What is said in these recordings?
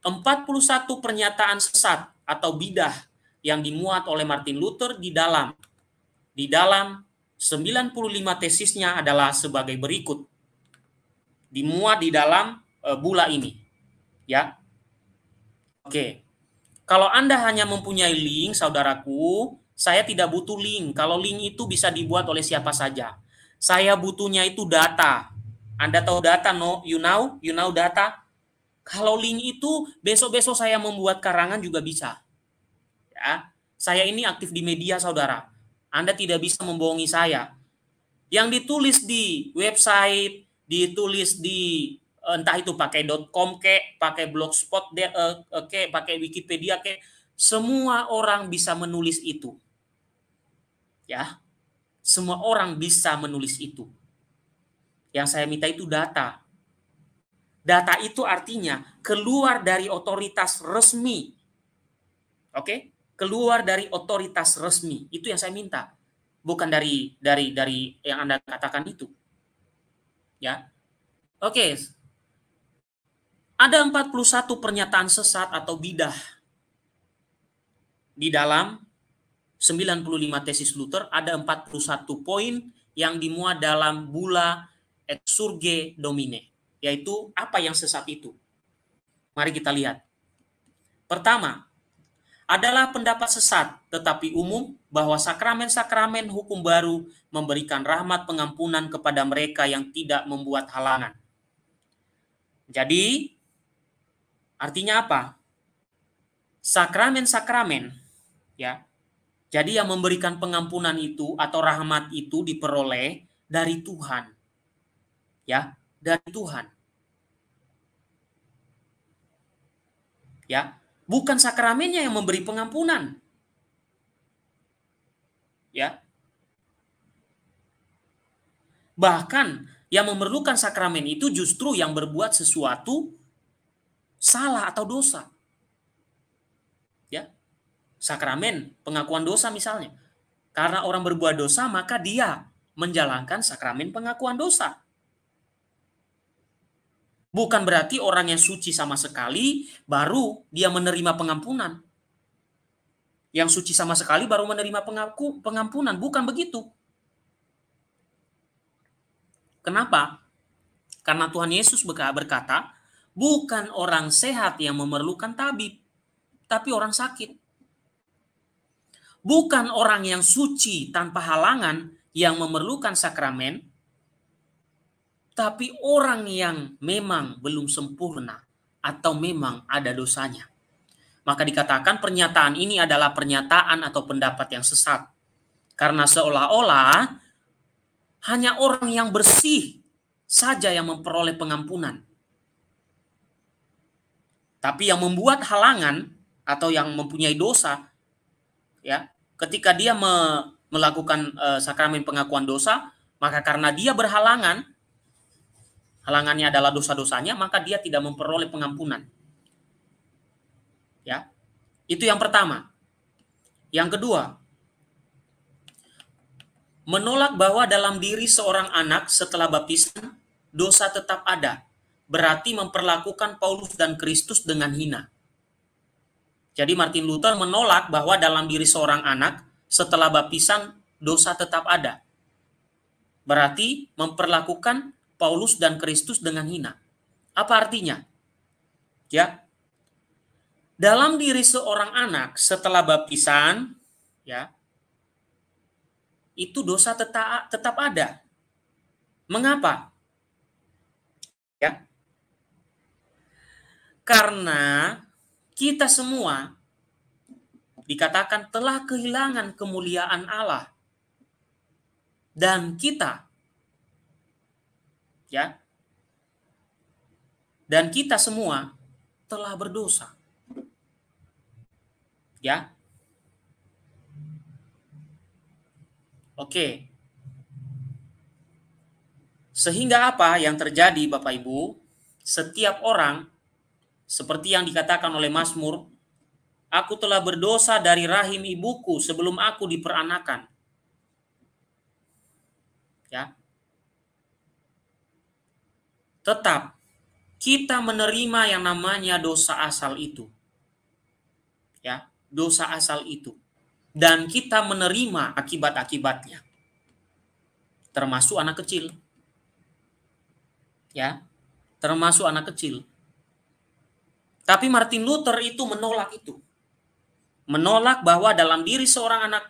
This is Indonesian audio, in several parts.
41 pernyataan sesat atau bidah yang dimuat oleh Martin Luther di dalam 95 tesisnya adalah sebagai berikut. Dimuat di dalam bula ini, ya. Oke. Kalau Anda hanya mempunyai link, saudaraku, saya tidak butuh link. Kalau link itu bisa dibuat oleh siapa saja. Saya butuhnya itu data. Anda tahu data, no? You know data? Kalau link itu besok-besok saya membuat karangan juga bisa. Ya, saya ini aktif di media, saudara. Anda tidak bisa membohongi saya. Yang ditulis di website, ditulis di entah itu pakai .com kek, pakai blogspot kek, pakai Wikipedia kek, semua orang bisa menulis itu. Ya. Semua orang bisa menulis itu. Yang saya minta itu data. Data itu artinya keluar dari otoritas resmi. Oke? Keluar dari otoritas resmi. Itu yang saya minta. Bukan dari yang Anda katakan itu. Ya. Oke. Ada 41 pernyataan sesat atau bidah di dalam 95 tesis Luther. Ada 41 poin yang dimuat dalam bula Exsurge Domine, yaitu apa yang sesat itu. Mari kita lihat. Pertama, adalah pendapat sesat tetapi umum bahwa sakramen-sakramen hukum baru memberikan rahmat pengampunan kepada mereka yang tidak membuat halangan. Jadi, artinya apa? Sakramen-sakramen, ya. Jadi yang memberikan pengampunan itu atau rahmat itu diperoleh dari Tuhan. Ya, dari Tuhan. Ya, bukan sakramennya yang memberi pengampunan. Ya. Bahkan yang memerlukan sakramen itu justru yang berbuat sesuatu salah atau dosa. Ya. Sakramen pengakuan dosa misalnya. Karena orang berbuat dosa, maka dia menjalankan sakramen pengakuan dosa. Bukan berarti orang yang suci sama sekali baru dia menerima pengampunan. Yang suci sama sekali baru menerima pengampunan. Bukan begitu. Kenapa? Karena Tuhan Yesus berkata, bukan orang sehat yang memerlukan tabib, tapi orang sakit. Bukan orang yang suci tanpa halangan yang memerlukan sakramen, tapi orang yang memang belum sempurna atau memang ada dosanya. Maka dikatakan pernyataan ini adalah pernyataan atau pendapat yang sesat. Karena seolah-olah hanya orang yang bersih saja yang memperoleh pengampunan. Tapi yang membuat halangan atau yang mempunyai dosa, ya, ketika dia melakukan sakramen pengakuan dosa, maka karena dia berhalangan, halangannya adalah dosa-dosanya, maka dia tidak memperoleh pengampunan. Ya, itu yang pertama. Yang kedua, menolak bahwa dalam diri seorang anak setelah baptisan dosa tetap ada, berarti memperlakukan Paulus dan Kristus dengan hina. Jadi Martin Luther menolak bahwa dalam diri seorang anak setelah baptisan dosa tetap ada, berarti memperlakukan Paulus dan Kristus dengan hina. Apa artinya? Ya, dalam diri seorang anak setelah baptisan, ya, itu dosa tetap ada. Mengapa? Ya, karena kita semua dikatakan telah kehilangan kemuliaan Allah, dan kita, ya, dan kita semua telah berdosa. Ya. Oke. Sehingga apa yang terjadi Bapak Ibu? Setiap orang seperti yang dikatakan oleh Mazmur, aku telah berdosa dari rahim ibuku sebelum aku diperanakan. Ya. Tetap kita menerima yang namanya dosa asal itu. Ya, dosa asal itu. Dan kita menerima akibat-akibatnya. Termasuk anak kecil. Ya, termasuk anak kecil. Tapi Martin Luther itu menolak itu. Menolak bahwa dalam diri seorang anak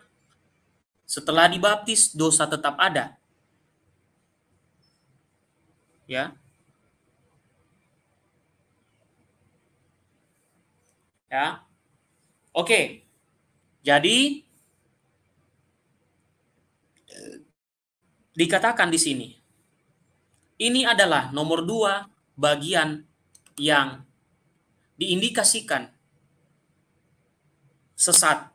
setelah dibaptis dosa tetap ada. Ya. Ya. Oke. Jadi dikatakan di sini. Ini adalah nomor 2 bagian yang diindikasikan sesat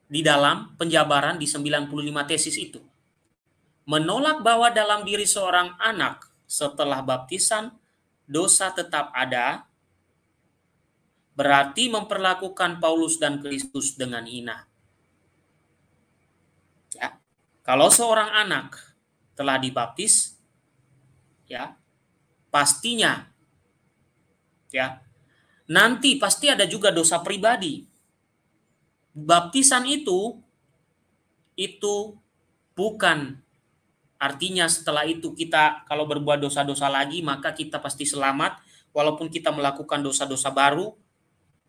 di dalam penjabaran di 95 tesis itu. Menolak bahwa dalam diri seorang anak setelah baptisan dosa tetap ada, berarti memperlakukan Paulus dan Kristus dengan hina. Ya. Kalau seorang anak telah dibaptis, ya, pastinya, ya, nanti pasti ada juga dosa pribadi. Baptisan itu bukan artinya setelah itu kita kalau berbuat dosa-dosa lagi maka kita pasti selamat, walaupun kita melakukan dosa-dosa baru,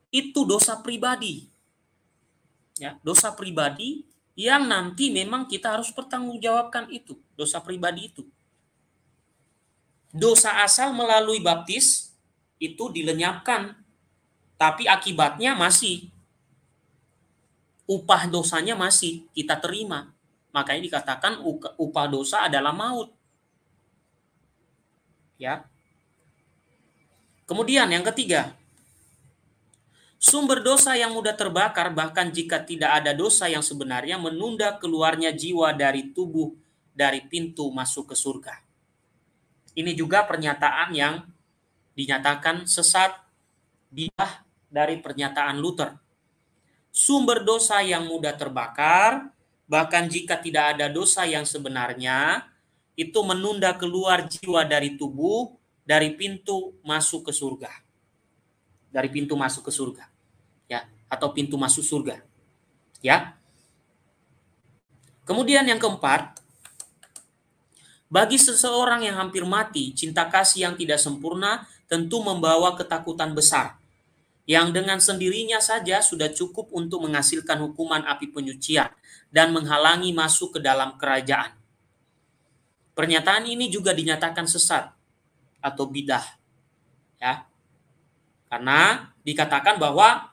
itu dosa pribadi. Ya, dosa pribadi yang nanti memang kita harus pertanggungjawabkan itu, dosa pribadi itu. Dosa asal melalui baptis itu dilenyapkan, tapi akibatnya masih, upah dosanya masih kita terima. Makanya dikatakan upah dosa adalah maut. Ya. Kemudian yang ketiga, sumber dosa yang mudah terbakar bahkan jika tidak ada dosa yang sebenarnya menunda keluarnya jiwa dari tubuh dari pintu masuk ke surga. Ini juga pernyataan yang dinyatakan sesat dari pernyataan Luther. Sumber dosa yang mudah terbakar, bahkan jika tidak ada dosa yang sebenarnya, itu menunda keluar jiwa dari tubuh dari pintu masuk ke surga. Dari pintu masuk ke surga. Ya, atau pintu masuk surga. Ya. Kemudian yang keempat, bagi seseorang yang hampir mati, cinta kasih yang tidak sempurna tentu membawa ketakutan besar, yang dengan sendirinya saja sudah cukup untuk menghasilkan hukuman api penyucian dan menghalangi masuk ke dalam kerajaan. Pernyataan ini juga dinyatakan sesat atau bidah, ya, karena dikatakan bahwa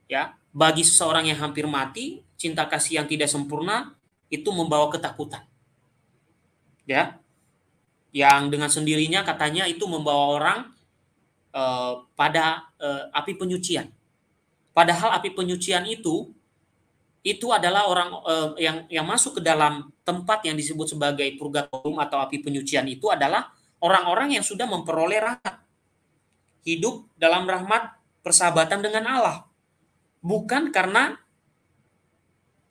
ya, bagi seseorang yang hampir mati, cinta kasih yang tidak sempurna itu membawa ketakutan, ya, yang dengan sendirinya katanya itu membawa orang pada api penyucian. Padahal api penyucian itu adalah orang yang masuk ke dalam tempat yang disebut sebagai purgatorium atau api penyucian itu adalah orang-orang yang sudah memperoleh rahmat, hidup dalam rahmat persahabatan dengan Allah, bukan karena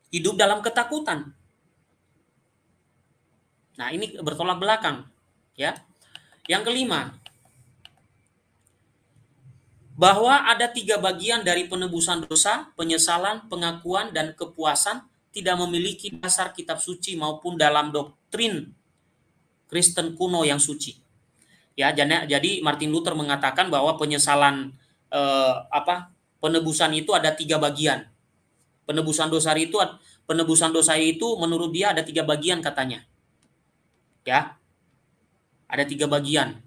hidup dalam ketakutan. Nah, ini bertolak belakang, ya. Yang kelima, bahwa ada 3 bagian dari penebusan dosa, penyesalan, pengakuan, dan kepuasan tidak memiliki dasar kitab suci maupun dalam doktrin Kristen kuno yang suci. Ya, jadi Martin Luther mengatakan bahwa penyesalan penebusan itu ada 3 bagian. Penebusan dosa itu menurut dia ada 3 bagian katanya. Ya. Ada 3 bagian,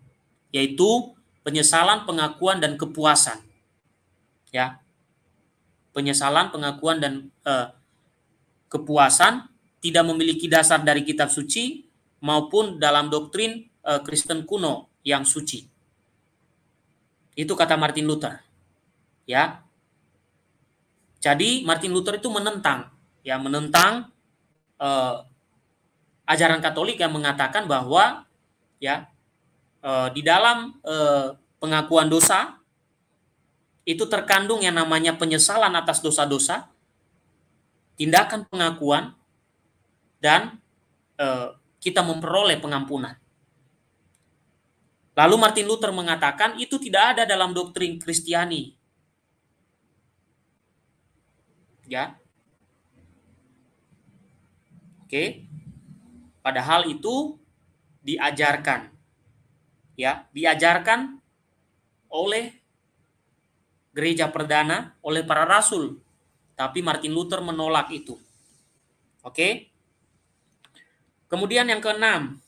yaitu penyesalan, pengakuan, dan kepuasan. Ya. Penyesalan, pengakuan, dan kepuasan tidak memiliki dasar dari kitab suci maupun dalam doktrin Kristen kuno yang suci. Itu kata Martin Luther. Ya. Jadi Martin Luther itu menentang ajaran Katolik yang mengatakan bahwa ya di dalam pengakuan dosa itu terkandung yang namanya penyesalan atas dosa-dosa, tindakan pengakuan, dan kita memperoleh pengampunan. Lalu Martin Luther mengatakan itu tidak ada dalam doktrin Kristiani. Ya. Oke. Padahal itu diajarkan. Ya, diajarkan oleh gereja perdana, oleh para rasul. Tapi Martin Luther menolak itu. Oke. Kemudian yang keenam,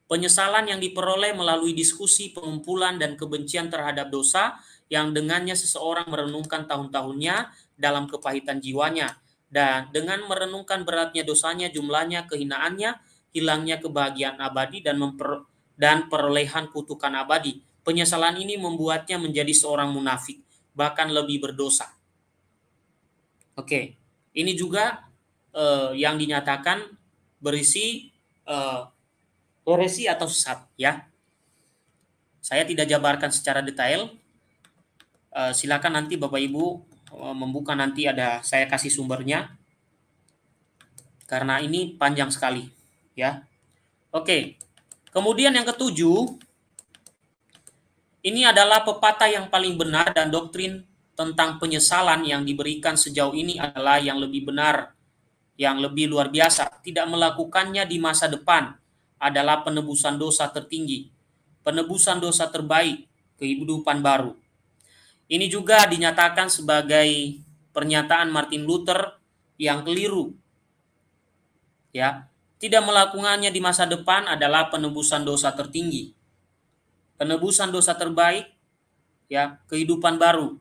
penyesalan yang diperoleh melalui diskusi, pengumpulan, dan kebencian terhadap dosa yang dengannya seseorang merenungkan tahun-tahunnya dalam kepahitan jiwanya. Dan dengan merenungkan beratnya dosanya, jumlahnya, kehinaannya, hilangnya kebahagiaan abadi, dan perolehan kutukan abadi. Penyesalan ini membuatnya menjadi seorang munafik, bahkan lebih berdosa. Oke, ini juga yang dinyatakan berisi heresi atau sesat, ya. Saya tidak jabarkan secara detail. Silakan nanti Bapak Ibu membuka, nanti ada saya kasih sumbernya karena ini panjang sekali, ya. Oke. Kemudian yang ketujuh, ini adalah pepatah yang paling benar dan doktrin tentang penyesalan yang diberikan sejauh ini adalah yang lebih benar, yang lebih luar biasa. Tidak melakukannya di masa depan adalah penebusan dosa tertinggi, penebusan dosa terbaik, kehidupan baru. Ini juga dinyatakan sebagai pernyataan Martin Luther yang keliru. Ya, tidak melakukannya di masa depan adalah penebusan dosa tertinggi, penebusan dosa terbaik, ya, kehidupan baru.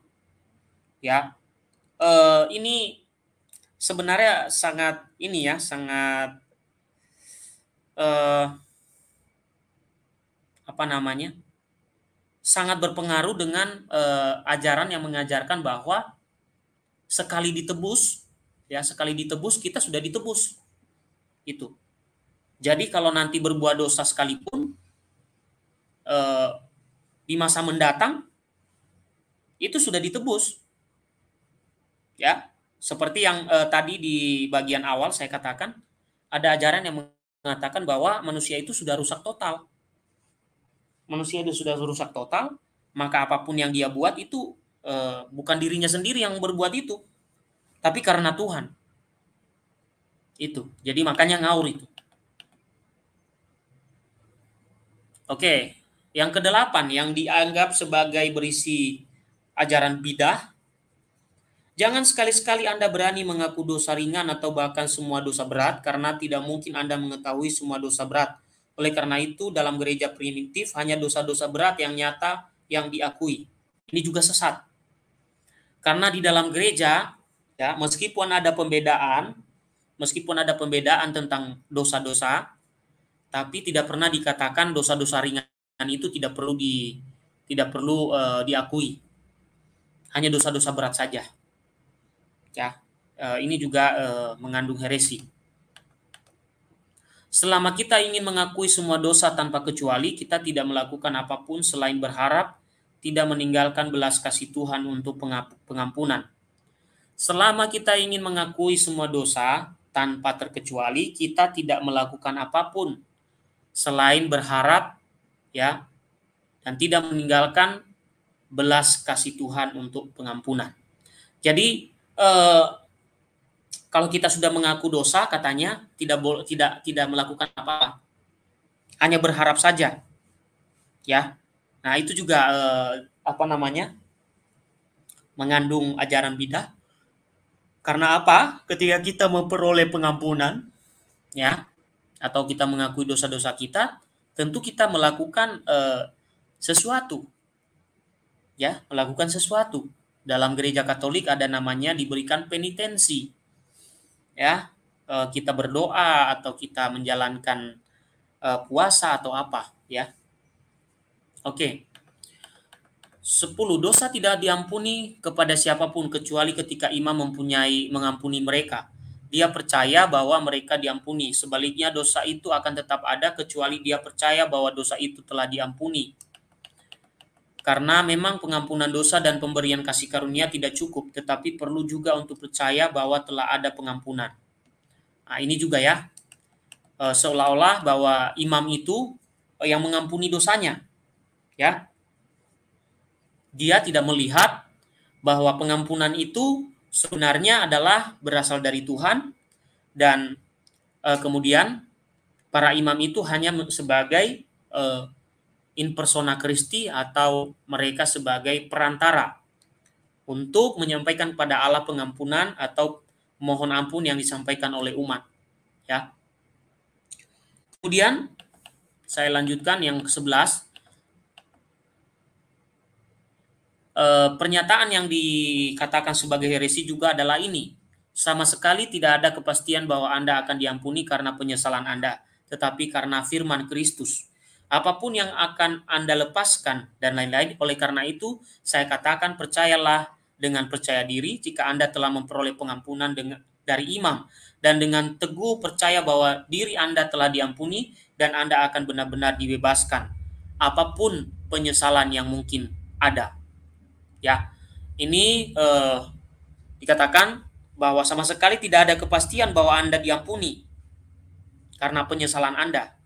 Ya, ini sebenarnya sangat sangat sangat berpengaruh dengan ajaran yang mengajarkan bahwa sekali ditebus kita sudah ditebus. Itu. Jadi kalau nanti berbuat dosa sekalipun di masa mendatang itu sudah ditebus. Ya, seperti yang tadi di bagian awal saya katakan, ada ajaran yang mengatakan bahwa manusia itu sudah rusak total. Manusia itu sudah rusak total, maka apapun yang dia buat itu bukan dirinya sendiri yang berbuat itu, tapi karena Tuhan. Itu. Jadi makanya ngaur itu. Oke, yang kedelapan yang dianggap sebagai berisi ajaran bidah. Jangan sekali-sekali Anda berani mengaku dosa ringan atau bahkan semua dosa berat, karena tidak mungkin Anda mengetahui semua dosa berat. Oleh karena itu, dalam gereja primitif hanya dosa-dosa berat yang nyata yang diakui. Ini juga sesat. Karena di dalam gereja, ya, meskipun ada pembedaan tentang dosa-dosa, tapi tidak pernah dikatakan dosa-dosa ringan itu tidak perlu diakui. Hanya dosa-dosa berat saja. Ya, ini juga mengandung heresi. Selama kita ingin mengakui semua dosa tanpa kecuali, kita tidak melakukan apapun selain berharap tidak meninggalkan belas kasih Tuhan untuk pengampunan. Selama kita ingin mengakui semua dosa tanpa terkecuali, kita tidak melakukan apapun selain berharap, ya, dan tidak meninggalkan belas kasih Tuhan untuk pengampunan. Jadi kalau kita sudah mengaku dosa, katanya tidak melakukan apa-apa, hanya berharap saja, ya. Nah itu juga mengandung ajaran bidah. Karena apa? Ketika kita memperoleh pengampunan, ya, atau kita mengakui dosa-dosa kita, tentu kita melakukan sesuatu, ya, melakukan sesuatu. Dalam gereja Katolik ada namanya diberikan penitensi, ya, kita berdoa atau kita menjalankan puasa atau apa, ya. Oke. 10. Dosa tidak diampuni kepada siapapun kecuali ketika imam mengampuni mereka. Dia percaya bahwa mereka diampuni. Sebaliknya dosa itu akan tetap ada kecuali dia percaya bahwa dosa itu telah diampuni. Karena memang pengampunan dosa dan pemberian kasih karunia tidak cukup, tetapi perlu juga untuk percaya bahwa telah ada pengampunan. Nah, ini juga ya, seolah-olah bahwa imam itu yang mengampuni dosanya, ya. Dia tidak melihat bahwa pengampunan itu sebenarnya adalah berasal dari Tuhan, dan kemudian para imam itu hanya sebagai in persona Christi, atau mereka sebagai perantara untuk menyampaikan kepada Allah pengampunan atau mohon ampun yang disampaikan oleh umat, ya. Kemudian saya lanjutkan yang ke-11. Pernyataan yang dikatakan sebagai heresi juga adalah ini: sama sekali tidak ada kepastian bahwa Anda akan diampuni karena penyesalan Anda, tetapi karena firman Kristus. Apapun yang akan Anda lepaskan dan lain-lain. Oleh karena itu, saya katakan, percayalah dengan percaya diri jika Anda telah memperoleh pengampunan dari imam, dan dengan teguh percaya bahwa diri Anda telah diampuni dan Anda akan benar-benar dibebaskan, apapun penyesalan yang mungkin ada. Ya, ini dikatakan bahwa sama sekali tidak ada kepastian bahwa Anda diampuni karena penyesalan Anda.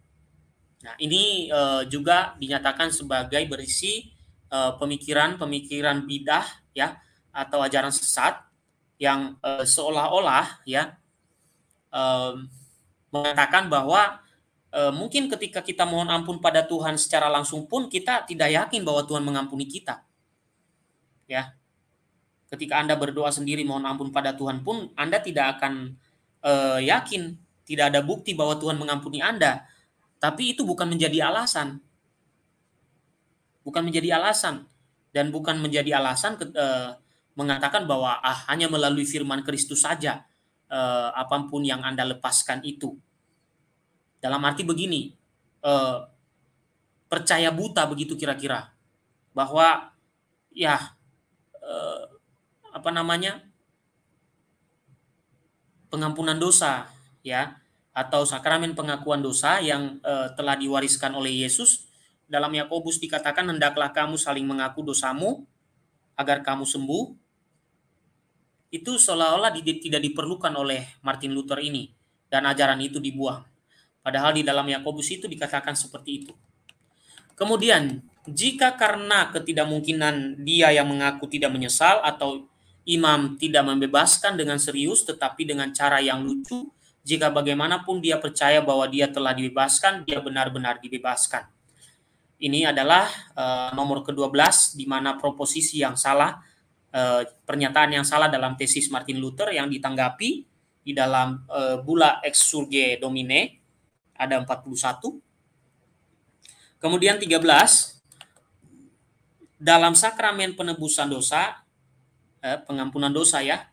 Nah, ini juga dinyatakan sebagai berisi pemikiran-pemikiran bidah, ya, atau ajaran sesat yang seolah-olah, ya, mengatakan bahwa mungkin ketika kita mohon ampun pada Tuhan secara langsung pun kita tidak yakin bahwa Tuhan mengampuni kita. Ya, ketika Anda berdoa sendiri mohon ampun pada Tuhan pun Anda tidak akan yakin, tidak ada bukti bahwa Tuhan mengampuni Anda. Tapi itu bukan menjadi alasan. Bukan menjadi alasan. Dan bukan menjadi alasan mengatakan bahwa hanya melalui firman Kristus saja apapun yang Anda lepaskan itu. Dalam arti begini, percaya buta begitu kira-kira. Bahwa ya pengampunan dosa, ya, atau sakramen pengakuan dosa yang telah diwariskan oleh Yesus. Dalam Yakobus dikatakan, hendaklah kamu saling mengaku dosamu agar kamu sembuh. Itu seolah-olah tidak diperlukan oleh Martin Luther ini, dan ajaran itu dibuang. Padahal di dalam Yakobus itu dikatakan seperti itu. Kemudian, jika karena ketidakmungkinan dia yang mengaku tidak menyesal, atau imam tidak membebaskan dengan serius tetapi dengan cara yang lucu, jika bagaimanapun dia percaya bahwa dia telah dibebaskan, dia benar-benar dibebaskan. Ini adalah nomor ke-12, di mana proposisi yang salah, pernyataan yang salah dalam tesis Martin Luther yang ditanggapi di dalam Bulla Exsurge Domine, ada 41. Kemudian 13, dalam sakramen penebusan dosa, pengampunan dosa, ya.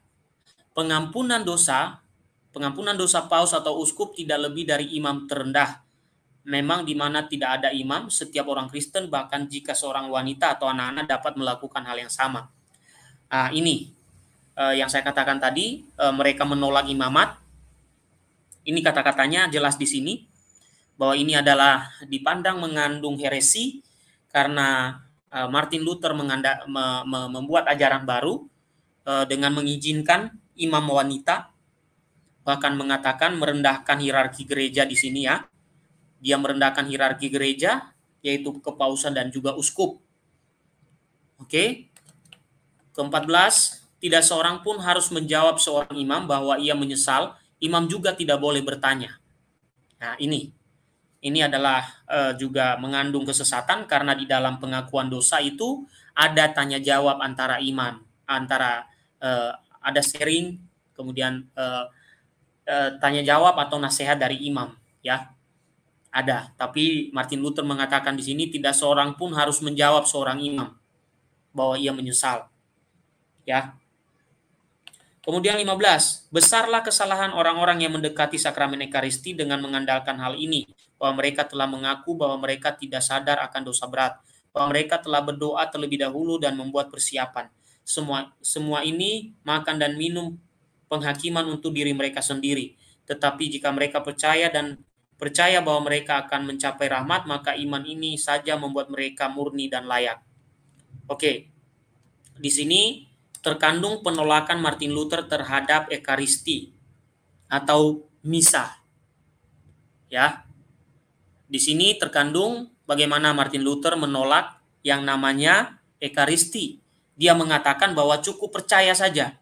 Pengampunan dosa paus atau uskup tidak lebih dari imam terendah. Memang di mana tidak ada imam, setiap orang Kristen, bahkan jika seorang wanita atau anak-anak, dapat melakukan hal yang sama. Nah, ini yang saya katakan tadi, mereka menolak imamat. Ini kata-katanya jelas di sini, bahwa ini adalah dipandang mengandung heresi, karena Martin Luther membuat ajaran baru dengan mengizinkan imam wanita, bahkan mengatakan merendahkan hierarki gereja di sini, ya. Dia merendahkan hierarki gereja, yaitu kepausan dan juga uskup. Oke. Ke-14, tidak seorang pun harus menjawab seorang imam bahwa ia menyesal. Imam juga tidak boleh bertanya. Nah, ini adalah juga mengandung kesesatan, karena di dalam pengakuan dosa itu ada tanya jawab antara imam, ada sharing, kemudian tanya jawab atau nasihat dari imam, ya. Ada, tapi Martin Luther mengatakan di sini tidak seorang pun harus menjawab seorang imam bahwa ia menyesal, ya. Kemudian 15, besarlah kesalahan orang-orang yang mendekati sakramen Ekaristi dengan mengandalkan hal ini, bahwa mereka telah mengaku bahwa mereka tidak sadar akan dosa berat, bahwa mereka telah berdoa terlebih dahulu dan membuat persiapan. Semua ini makan dan minum penghakiman untuk diri mereka sendiri. Tetapi jika mereka percaya bahwa mereka akan mencapai rahmat, maka iman ini saja membuat mereka murni dan layak. Oke. Di sini terkandung penolakan Martin Luther terhadap Ekaristi atau misa. Ya. Di sini terkandung bagaimana Martin Luther menolak yang namanya Ekaristi. Dia mengatakan bahwa cukup percaya saja.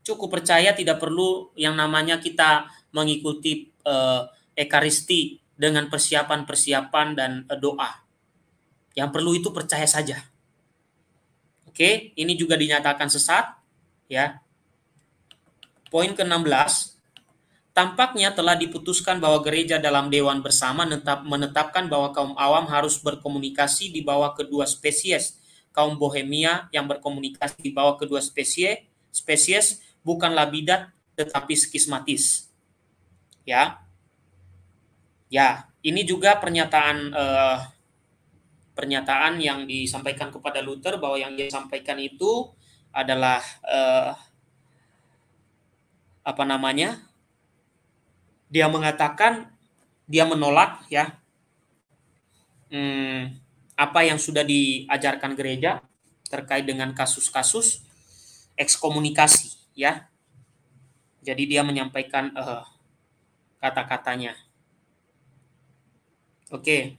Cukup percaya, tidak perlu yang namanya kita mengikuti Ekaristi dengan persiapan-persiapan dan doa. Yang perlu itu percaya saja. Oke, ini juga dinyatakan sesat, ya. Poin ke-16, tampaknya telah diputuskan bahwa gereja dalam dewan bersama menetapkan bahwa kaum awam harus berkomunikasi di bawah kedua spesies. Kaum Bohemia yang berkomunikasi di bawah kedua spesies bukanlah bidat tetapi skismatis. Ya. Ya, ini juga pernyataan yang disampaikan kepada Luther, bahwa yang dia sampaikan itu adalah dia mengatakan, dia menolak ya apa yang sudah diajarkan gereja terkait dengan kasus-kasus ekskomunikasi, ya. Jadi dia menyampaikan kata-katanya. Oke.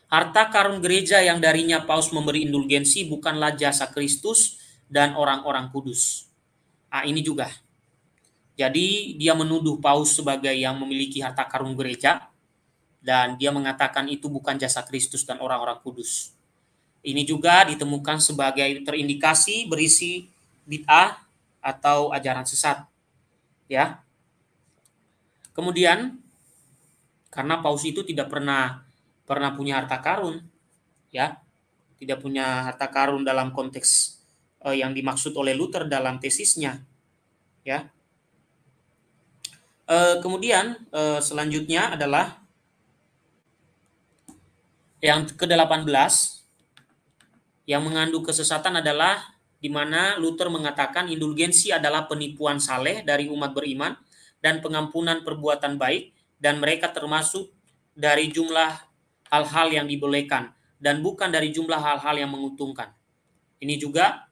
Harta karun gereja yang darinya Paus memberi indulgensi bukanlah jasa Kristus dan orang-orang kudus. Ini juga. Jadi dia menuduh Paus sebagai yang memiliki harta karun gereja, dan dia mengatakan itu bukan jasa Kristus dan orang-orang kudus. Ini juga ditemukan sebagai terindikasi berisi bid'ah atau ajaran sesat. Ya. Kemudian karena Paus itu tidak pernah punya harta karun, ya, tidak punya harta karun dalam konteks yang dimaksud oleh Luther dalam tesisnya, ya. Kemudian selanjutnya adalah yang ke-18, yang mengandung kesesatan adalah di mana Luther mengatakan indulgensi adalah penipuan saleh dari umat beriman dan pengampunan perbuatan baik, dan mereka termasuk dari jumlah hal-hal yang dibolehkan dan bukan dari jumlah hal-hal yang menguntungkan. Ini juga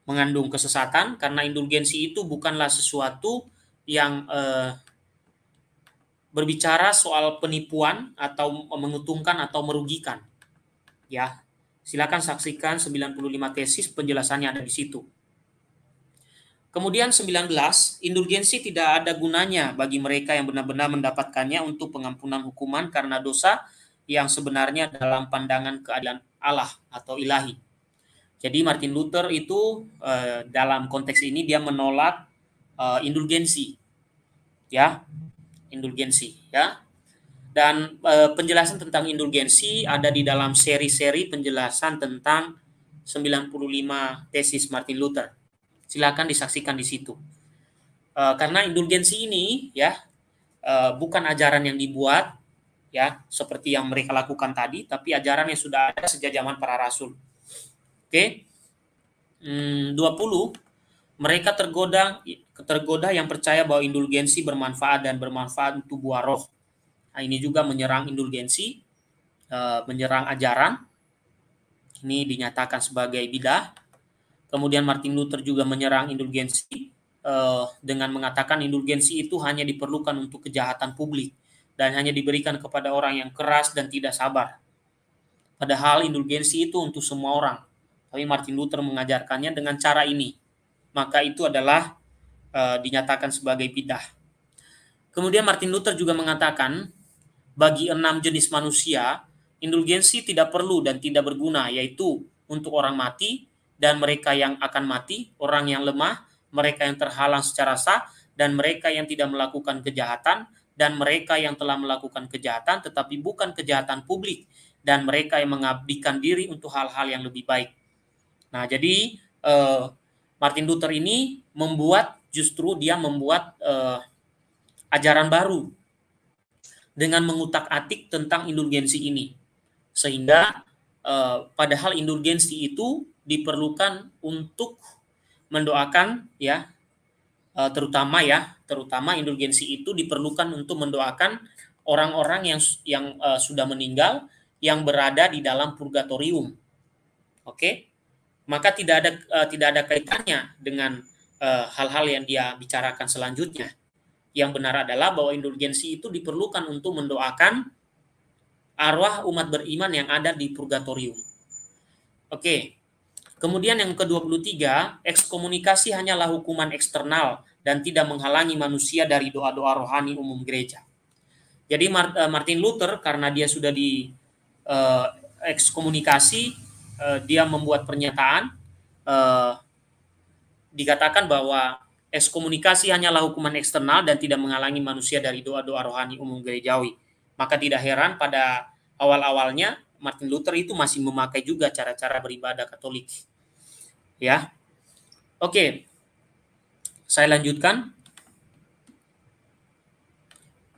mengandung kesesatan, karena indulgensi itu bukanlah sesuatu yang berbicara soal penipuan atau menguntungkan atau merugikan. Ya, silakan saksikan 95 tesis, penjelasannya ada di situ. Kemudian 19, indulgensi tidak ada gunanya bagi mereka yang benar-benar mendapatkannya untuk pengampunan hukuman karena dosa yang sebenarnya dalam pandangan keadilan Allah atau ilahi. Jadi Martin Luther itu dalam konteks ini dia menolak indulgensi. Ya, indulgensi, ya. Dan penjelasan tentang indulgensi ada di dalam seri-seri penjelasan tentang 95 tesis Martin Luther. Silakan disaksikan di situ. Karena indulgensi ini ya bukan ajaran yang dibuat ya seperti yang mereka lakukan tadi, tapi ajaran yang sudah ada sejak zaman para rasul. Oke. 20, mereka tergoda yang percaya bahwa indulgensi bermanfaat dan bermanfaat untuk buah roh. Ini juga menyerang indulgensi, menyerang ajaran. Ini dinyatakan sebagai bidah. Kemudian Martin Luther juga menyerang indulgensi dengan mengatakan indulgensi itu hanya diperlukan untuk kejahatan publik dan hanya diberikan kepada orang yang keras dan tidak sabar. Padahal indulgensi itu untuk semua orang. Tapi Martin Luther mengajarkannya dengan cara ini. Maka itu adalah dinyatakan sebagai bidah. Kemudian Martin Luther juga mengatakan bagi 6 jenis manusia, indulgensi tidak perlu dan tidak berguna, yaitu untuk orang mati dan mereka yang akan mati, orang yang lemah, mereka yang terhalang secara sah, dan mereka yang tidak melakukan kejahatan, dan mereka yang telah melakukan kejahatan tetapi bukan kejahatan publik, dan mereka yang mengabdikan diri untuk hal-hal yang lebih baik. Nah, jadi Martin Luther ini membuat ajaran baru dengan mengutak-atik tentang indulgensi ini, sehingga padahal indulgensi itu diperlukan untuk mendoakan ya, terutama indulgensi itu diperlukan untuk mendoakan orang-orang yang sudah meninggal yang berada di dalam purgatorium. Oke, maka tidak ada kaitannya dengan hal-hal yang dia bicarakan selanjutnya. yang benar adalah bahwa indulgensi itu diperlukan untuk mendoakan arwah umat beriman yang ada di purgatorium. Oke. Kemudian yang ke-23, ekskomunikasi hanyalah hukuman eksternal dan tidak menghalangi manusia dari doa-doa rohani umum gereja. Jadi Martin Luther karena dia sudah di ekskomunikasi, dia membuat pernyataan dikatakan bahwa ekskomunikasi hanyalah hukuman eksternal dan tidak menghalangi manusia dari doa-doa rohani umum gerejawi. Maka tidak heran pada awal-awalnya Martin Luther itu masih memakai juga cara-cara beribadah Katolik. Ya. Oke. Saya lanjutkan.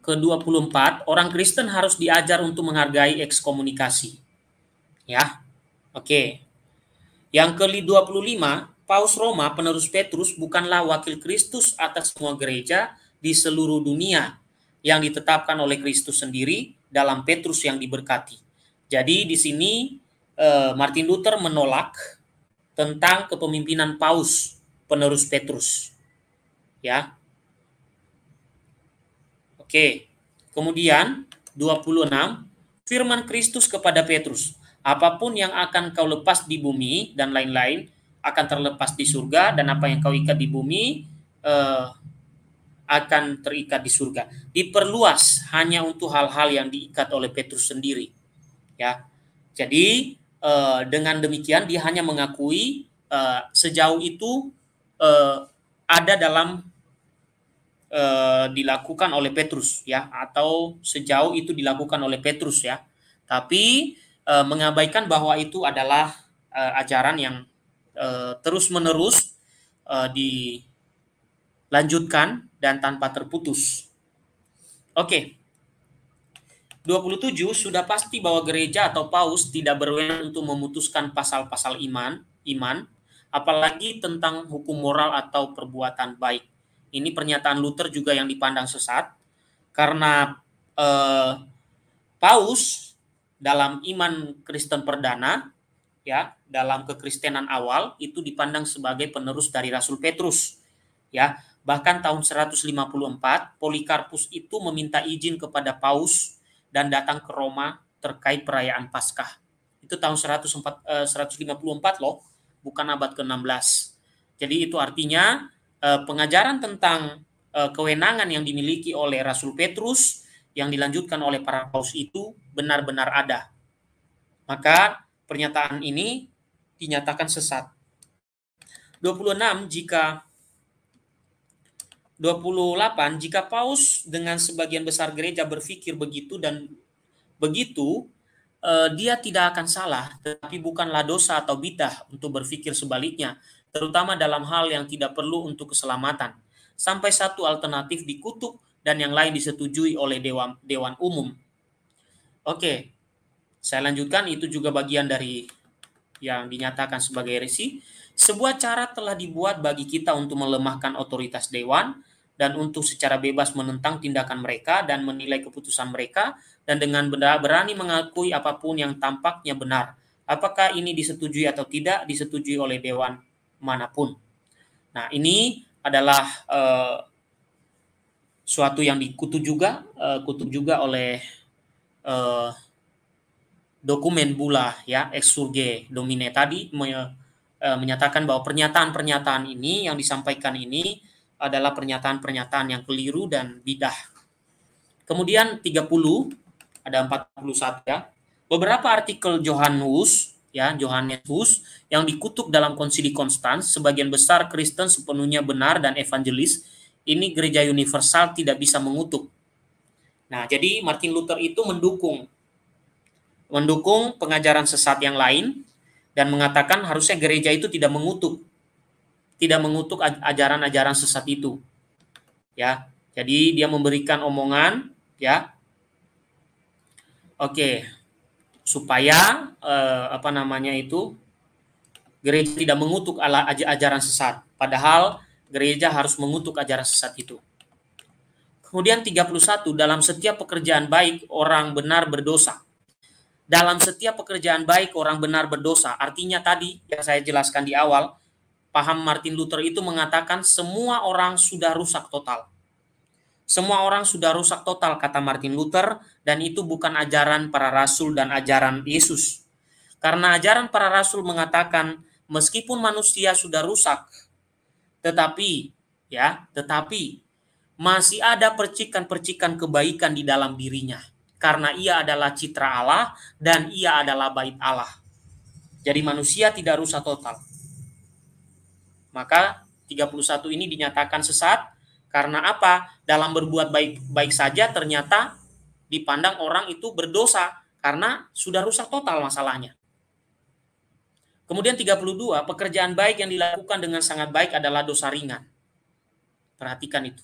Ke-24, orang Kristen harus diajar untuk menghargai ekskomunikasi. Ya. Oke. Yang ke-25, Paus Roma penerus Petrus bukanlah wakil Kristus atas semua gereja di seluruh dunia yang ditetapkan oleh Kristus sendiri dalam Petrus yang diberkati. Jadi di sini Martin Luther menolak tentang kepemimpinan Paus penerus Petrus. Ya. Oke. Kemudian 26, firman Kristus kepada Petrus, apapun yang akan kau lepas di bumi dan lain-lain akan terlepas di surga, dan apa yang kau ikat di bumi akan terikat di surga. Diperluas hanya untuk hal-hal yang diikat oleh Petrus sendiri. Ya. Jadi dengan demikian dia hanya mengakui sejauh itu ada dalam dilakukan oleh Petrus, ya, atau sejauh itu dilakukan oleh Petrus, ya. Tapi mengabaikan bahwa itu adalah ajaran yang terus-menerus dilanjutkan dan tanpa terputus. Oke. 27, sudah pasti bahwa gereja atau paus tidak berwenang untuk memutuskan pasal-pasal iman, apalagi tentang hukum moral atau perbuatan baik. Ini pernyataan Luther juga yang dipandang sesat, karena paus dalam iman Kristen perdana, ya, dalam kekristenan awal itu dipandang sebagai penerus dari Rasul Petrus, ya. Bahkan tahun 154 Polikarpus itu meminta izin kepada paus dan datang ke Roma terkait perayaan Paskah. Itu tahun 154 loh, bukan abad ke-16. Jadi itu artinya pengajaran tentang kewenangan yang dimiliki oleh Rasul Petrus yang dilanjutkan oleh para paus itu benar-benar ada. Maka pernyataan ini dinyatakan sesat. 28, jika paus dengan sebagian besar gereja berpikir begitu dan begitu, dia tidak akan salah, tetapi bukanlah dosa atau bidah untuk berpikir sebaliknya, terutama dalam hal yang tidak perlu untuk keselamatan, sampai satu alternatif dikutuk dan yang lain disetujui oleh Dewan Umum. Oke, saya lanjutkan, itu juga bagian dari yang dinyatakan sebagai heresi. Sebuah cara telah dibuat bagi kita untuk melemahkan otoritas dewan dan untuk secara bebas menentang tindakan mereka dan menilai keputusan mereka, dan dengan berani mengakui apapun yang tampaknya benar. Apakah ini disetujui atau tidak disetujui oleh dewan manapun. Nah, ini adalah suatu yang dikutuk juga oleh dokumen Bulla, ya, Ex Surge Domine tadi menyatakan bahwa pernyataan-pernyataan ini yang disampaikan ini adalah pernyataan-pernyataan yang keliru dan bidah. Kemudian 30, ada 41 ya. Beberapa artikel Johannes Hus yang dikutuk dalam Konsili Konstans, sebagian besar Kristen sepenuhnya benar dan evangelis, ini gereja universal tidak bisa mengutuk. Nah, jadi Martin Luther itu mendukung pengajaran sesat yang lain dan mengatakan harusnya gereja itu tidak mengutuk ajaran-ajaran sesat itu, ya. Jadi dia memberikan omongan, ya, oke, supaya gereja tidak mengutuk ajaran sesat, padahal gereja harus mengutuk ajaran sesat itu. Kemudian 31, dalam setiap pekerjaan baik orang benar berdosa. Dalam setiap pekerjaan baik orang benar berdosa, artinya tadi yang saya jelaskan di awal, paham Martin Luther itu mengatakan semua orang sudah rusak total. Semua orang sudah rusak total, kata Martin Luther, dan itu bukan ajaran para rasul dan ajaran Yesus. Karena ajaran para rasul mengatakan meskipun manusia sudah rusak, tetapi masih ada percikan-percikan kebaikan di dalam dirinya. Karena ia adalah citra Allah dan ia adalah bait Allah. Jadi manusia tidak rusak total. Maka 31 ini dinyatakan sesat karena apa? Dalam berbuat baik saja ternyata dipandang orang itu berdosa karena sudah rusak total masalahnya. Kemudian 32, pekerjaan baik yang dilakukan dengan sangat baik adalah dosa ringan. Perhatikan itu.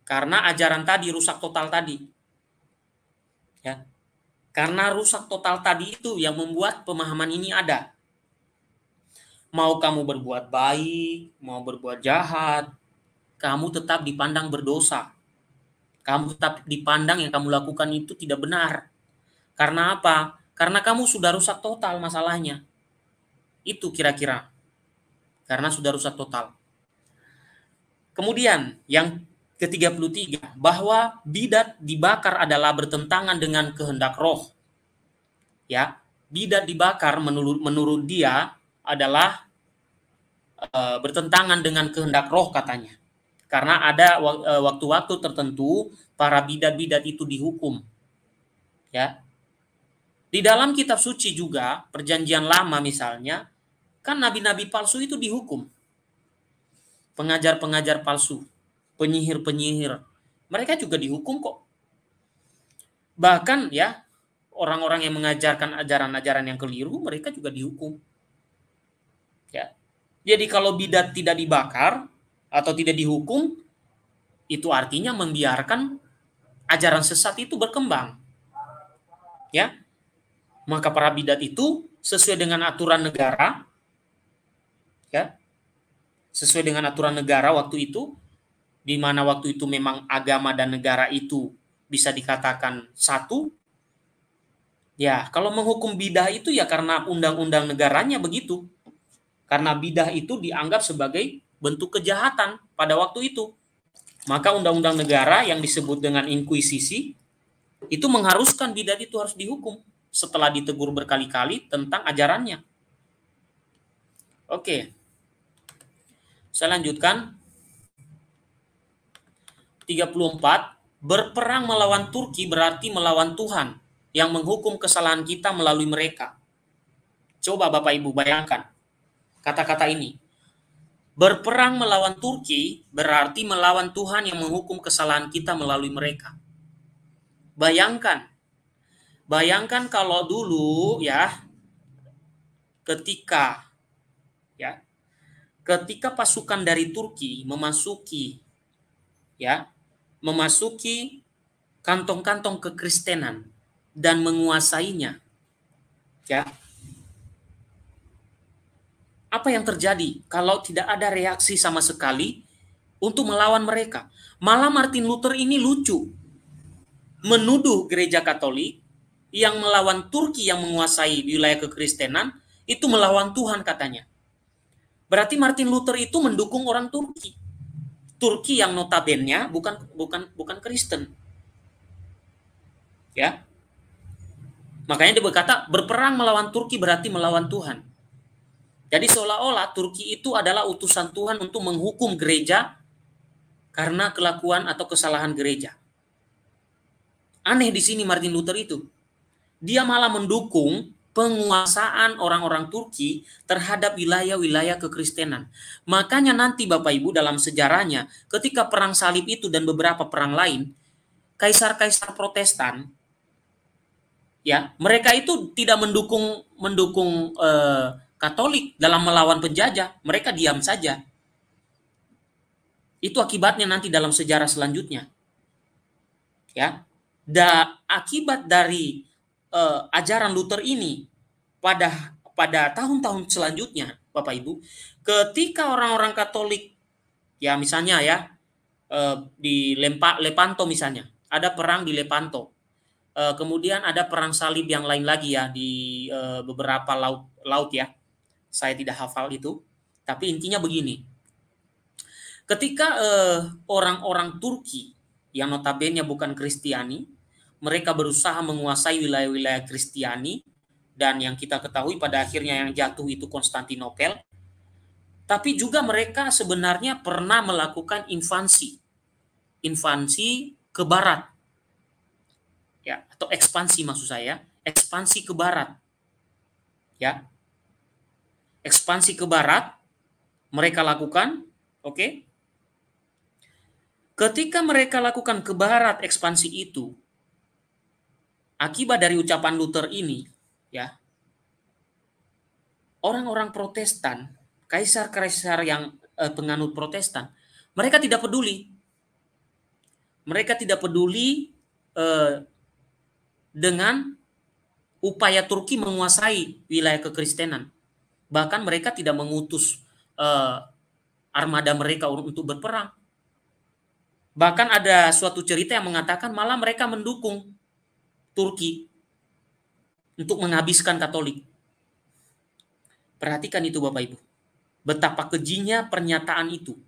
Karena ajaran tadi rusak total tadi. Ya. Karena rusak total tadi itu yang membuat pemahaman ini ada. Mau kamu berbuat baik, mau berbuat jahat, kamu tetap dipandang berdosa. Kamu tetap dipandang yang kamu lakukan itu tidak benar. Karena apa? Karena kamu sudah rusak total masalahnya. Itu kira-kira. Karena sudah rusak total. Kemudian yang ke-33, bahwa bidat dibakar adalah bertentangan dengan kehendak roh. Ya, bidat dibakar menurut dia adalah bertentangan dengan kehendak roh katanya. Karena ada waktu-waktu tertentu para bidat-bidat itu dihukum. Ya. Di dalam kitab suci juga, Perjanjian Lama misalnya, kan nabi-nabi palsu itu dihukum. Pengajar-pengajar palsu, penyihir-penyihir, mereka juga dihukum kok. Bahkan ya, orang-orang yang mengajarkan ajaran-ajaran yang keliru, mereka juga dihukum. Ya. Jadi kalau bidat tidak dibakar atau tidak dihukum, itu artinya membiarkan ajaran sesat itu berkembang. Ya. Maka para bidat itu sesuai dengan aturan negara, ya. Sesuai dengan aturan negara waktu itu, di mana waktu itu memang agama dan negara itu bisa dikatakan satu. Ya, kalau menghukum bidah itu ya karena undang-undang negaranya begitu. Karena bidah itu dianggap sebagai bentuk kejahatan pada waktu itu. Maka undang-undang negara yang disebut dengan inkuisisi itu mengharuskan bidat itu harus dihukum setelah ditegur berkali-kali tentang ajarannya. Oke. Saya lanjutkan. 34, berperang melawan Turki berarti melawan Tuhan yang menghukum kesalahan kita melalui mereka. Coba Bapak Ibu bayangkan kata-kata ini. Berperang melawan Turki berarti melawan Tuhan yang menghukum kesalahan kita melalui mereka. Bayangkan kalau dulu ya, ketika pasukan dari Turki memasuki kantong-kantong kekristenan dan menguasainya, ya. Apa yang terjadi kalau tidak ada reaksi sama sekali untuk melawan mereka? Malah Martin Luther ini lucu, menuduh gereja Katolik yang melawan Turki yang menguasai wilayah kekristenan itu melawan Tuhan katanya. Berarti Martin Luther itu mendukung orang Turki. Turki yang notabene bukan Kristen. Ya. Makanya dia berkata berperang melawan Turki berarti melawan Tuhan. Jadi seolah-olah Turki itu adalah utusan Tuhan untuk menghukum gereja karena kelakuan atau kesalahan gereja. Aneh di sini Martin Luther itu. Dia malah mendukung penguasaan orang-orang Turki terhadap wilayah-wilayah kekristenan. Makanya nanti Bapak Ibu dalam sejarahnya ketika perang salib itu dan beberapa perang lain, kaisar-kaisar Protestan ya, mereka itu tidak mendukung Katolik dalam melawan penjajah, mereka diam saja. Itu akibatnya nanti dalam sejarah selanjutnya. Ya. Akibat dari ajaran Luther ini pada tahun-tahun selanjutnya, Bapak Ibu, ketika orang-orang Katolik ya misalnya ya di Lepanto misalnya, ada perang di Lepanto. Kemudian ada perang salib yang lain lagi ya di beberapa laut ya. Saya tidak hafal itu, tapi intinya begini. Ketika orang-orang Turki yang notabene bukan Kristiani. Mereka berusaha menguasai wilayah-wilayah Kristiani, dan yang kita ketahui pada akhirnya yang jatuh itu Konstantinopel. Tapi juga mereka sebenarnya pernah melakukan invasi ke barat, ya, atau ekspansi maksud saya, ekspansi ke barat, ya, ekspansi ke barat mereka lakukan, oke. Ketika mereka lakukan ke barat ekspansi itu, akibat dari ucapan Luther ini, ya, orang-orang Protestan, kaisar-kaisar yang penganut Protestan, mereka tidak peduli. Mereka tidak peduli dengan upaya Turki menguasai wilayah kekristenan. Bahkan mereka tidak mengutus armada mereka untuk berperang. Bahkan ada suatu cerita yang mengatakan malah mereka mendukung Turki untuk menghabiskan Katolik. Perhatikan itu Bapak Ibu. Betapa kejinya pernyataan itu.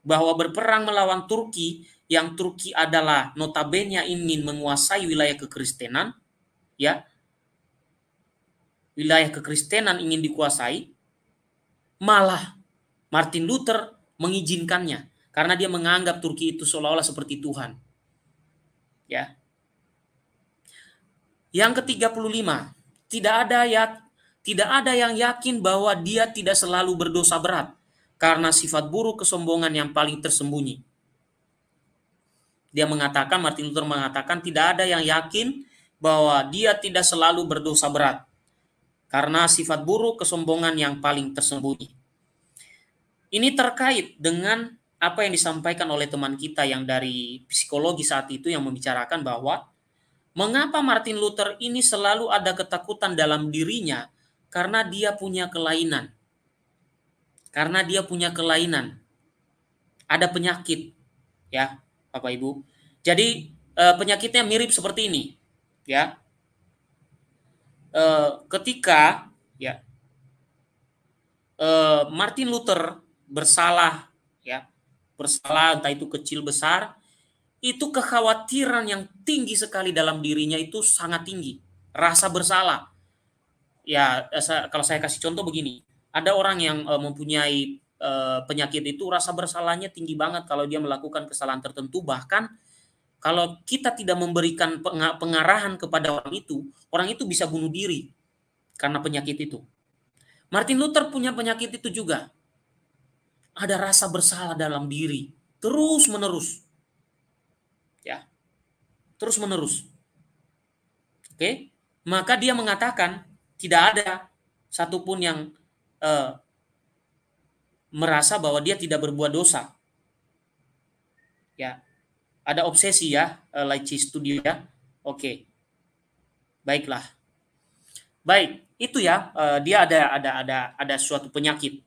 Bahwa berperang melawan Turki, yang Turki adalah notabene ingin menguasai wilayah kekristenan, ya. Wilayah kekristenan ingin dikuasai, malah Martin Luther mengizinkannya karena dia menganggap Turki itu seolah-olah seperti Tuhan. Ya. Yang ke-35, tidak ada yang yakin bahwa dia tidak selalu berdosa berat karena sifat buruk kesombongan yang paling tersembunyi. Martin Luther mengatakan tidak ada yang yakin bahwa dia tidak selalu berdosa berat karena sifat buruk kesombongan yang paling tersembunyi. Ini terkait dengan apa yang disampaikan oleh teman kita yang dari psikologi saat itu yang membicarakan bahwa mengapa Martin Luther ini selalu ada ketakutan dalam dirinya karena dia punya kelainan. Karena dia punya kelainan. Ada penyakit, ya, Bapak Ibu. Jadi penyakitnya mirip seperti ini, ya. Ketika ya Martin Luther bersalah, ya, bersalah entah itu kecil besar, itu kekhawatiran yang tinggi sekali dalam dirinya itu sangat tinggi, rasa bersalah. Ya, kalau saya kasih contoh begini, ada orang yang mempunyai penyakit itu rasa bersalahnya tinggi banget kalau dia melakukan kesalahan tertentu, bahkan kalau kita tidak memberikan pengarahan kepada orang itu bisa bunuh diri karena penyakit itu. Martin Luther punya penyakit itu juga. Ada rasa bersalah dalam diri, terus menerus. Ya. Terus menerus. Oke? Maka dia mengatakan tidak ada satupun yang merasa bahwa dia tidak berbuat dosa. Ya. Ada obsesi ya, Lycee Studio ya. Oke. Baiklah. Baik, itu ya, dia ada suatu penyakit.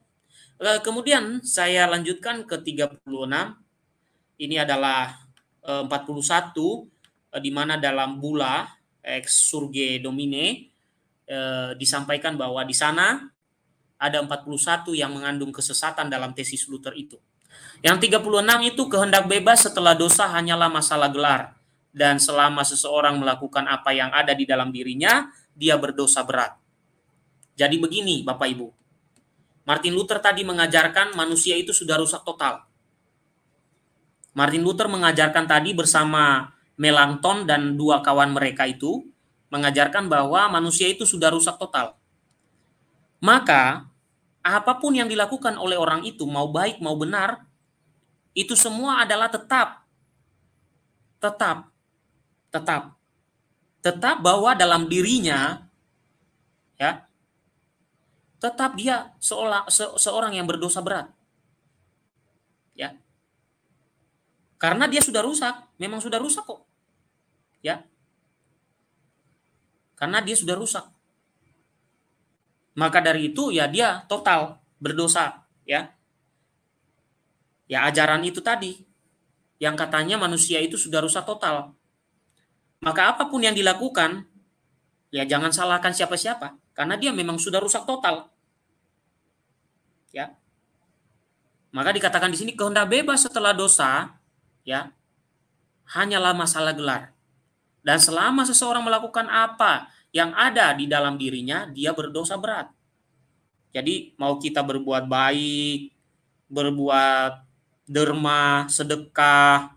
Kemudian saya lanjutkan ke 36. Ini adalah 41 di mana dalam Bulla Ex Surge Domine disampaikan bahwa di sana ada 41 yang mengandung kesesatan dalam tesis Luther itu. Yang 36 itu kehendak bebas setelah dosa hanyalah masalah gelar, dan selama seseorang melakukan apa yang ada di dalam dirinya, dia berdosa berat. Jadi begini Bapak Ibu, Martin Luther tadi mengajarkan manusia itu sudah rusak total. Martin Luther mengajarkan tadi bersama Melanchthon dan dua kawan mereka itu, mengajarkan bahwa manusia itu sudah rusak total. Maka apapun yang dilakukan oleh orang itu, mau baik mau benar, itu semua adalah tetap bahwa dalam dirinya, ya, tetap dia seorang yang berdosa berat, ya, karena dia sudah rusak, memang sudah rusak kok, ya, karena dia sudah rusak. Maka dari itu ya dia total berdosa, ya. Ya ajaran itu tadi yang katanya manusia itu sudah rusak total. Maka apapun yang dilakukan, ya jangan salahkan siapa-siapa, karena dia memang sudah rusak total. Ya. Maka dikatakan di sini kehendak bebas setelah dosa, ya. hanyalah masalah gelar. Dan selama seseorang melakukan apa yang ada di dalam dirinya, dia berdosa berat. Jadi mau kita berbuat baik, berbuat derma, sedekah,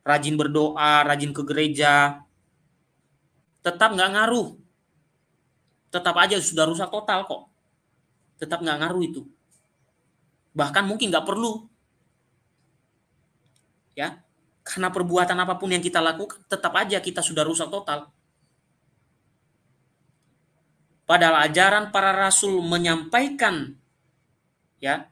rajin berdoa, rajin ke gereja, tetap nggak ngaruh. Tetap aja sudah rusak total kok. Tetap nggak ngaruh itu. Bahkan mungkin nggak perlu. Ya, karena perbuatan apapun yang kita lakukan, tetap aja kita sudah rusak total. Padahal ajaran para rasul menyampaikan, ya,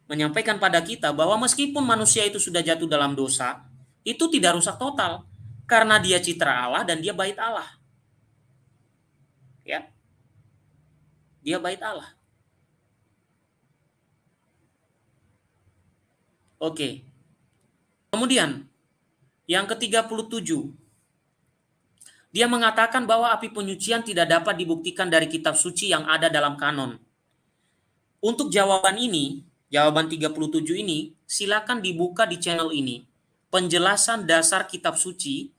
menyampaikan pada kita bahwa meskipun manusia itu sudah jatuh dalam dosa, itu tidak rusak total, karena dia citra Allah dan dia bait Allah. Ya, dia bait Allah. Oke. Kemudian, yang ke-37, dia mengatakan bahwa api penyucian tidak dapat dibuktikan dari kitab suci yang ada dalam kanon. Untuk jawaban ini, jawaban 37 ini, silakan dibuka di channel ini. Penjelasan dasar kitab suci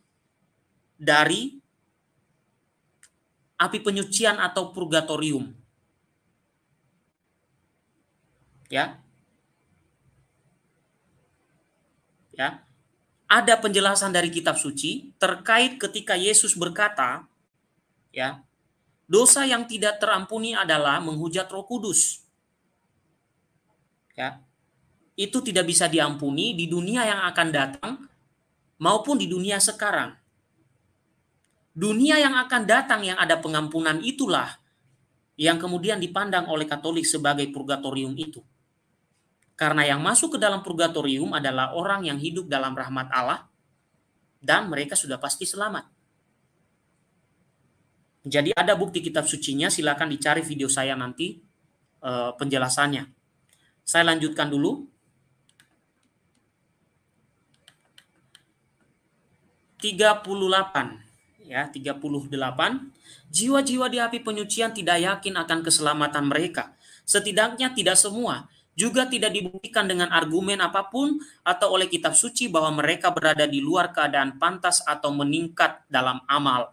dari api penyucian atau purgatorium. Ya. Ya. Ada penjelasan dari kitab suci terkait ketika Yesus berkata, ya, dosa yang tidak terampuni adalah menghujat Roh Kudus. Ya. Itu tidak bisa diampuni di dunia yang akan datang maupun di dunia sekarang. Dunia yang akan datang yang ada pengampunan itulah yang kemudian dipandang oleh Katolik sebagai purgatorium itu. Karena yang masuk ke dalam purgatorium adalah orang yang hidup dalam rahmat Allah dan mereka sudah pasti selamat. Jadi ada bukti kitab sucinya, silakan dicari video saya nanti penjelasannya. Saya lanjutkan dulu. 38, ya, 38. Jiwa-jiwa di api penyucian tidak yakin akan keselamatan mereka. Setidaknya tidak semua. Juga tidak dibuktikan dengan argumen apapun atau oleh kitab suci bahwa mereka berada di luar keadaan pantas atau meningkat dalam amal.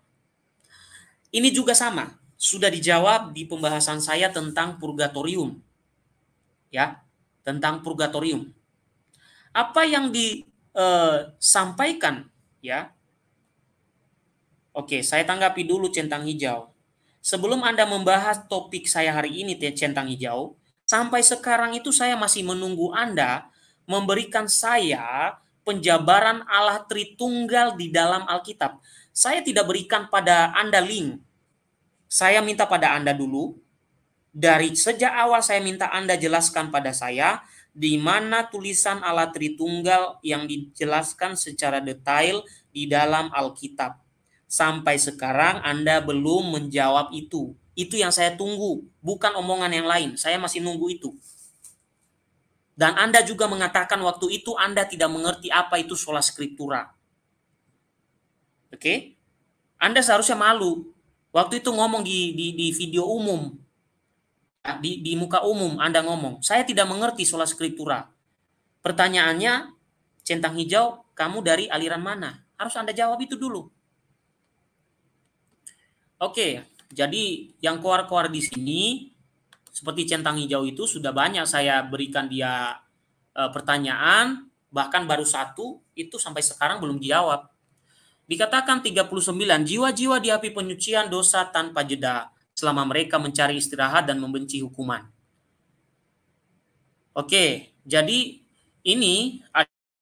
Ini juga sama, sudah dijawab di pembahasan saya tentang purgatorium. Ya, tentang purgatorium. Apa yang disampaikan, ya. Oke, saya tanggapi dulu centang hijau. Sebelum Anda membahas topik saya hari ini, centang hijau, sampai sekarang itu saya masih menunggu Anda memberikan saya penjabaran Allah Tritunggal di dalam Alkitab. Saya tidak berikan pada Anda link. Saya minta pada Anda dulu. Dari sejak awal saya minta Anda jelaskan pada saya di mana tulisan Allah Tritunggal yang dijelaskan secara detail di dalam Alkitab. Sampai sekarang Anda belum menjawab itu. Itu yang saya tunggu, bukan omongan yang lain. Saya masih nunggu itu. Dan Anda juga mengatakan waktu itu Anda tidak mengerti apa itu sola scriptura. Oke? Anda seharusnya malu. Waktu itu ngomong di video umum. Di muka umum Anda ngomong, saya tidak mengerti sola scriptura. Pertanyaannya, centang hijau, kamu dari aliran mana? Harus Anda jawab itu dulu. Oke, jadi yang keluar-keluar di sini seperti centang hijau itu sudah banyak saya berikan dia pertanyaan, bahkan baru satu itu sampai sekarang belum dijawab. Dikatakan 39, jiwa-jiwa di api penyucian dosa tanpa jeda selama mereka mencari istirahat dan membenci hukuman. Oke, jadi ini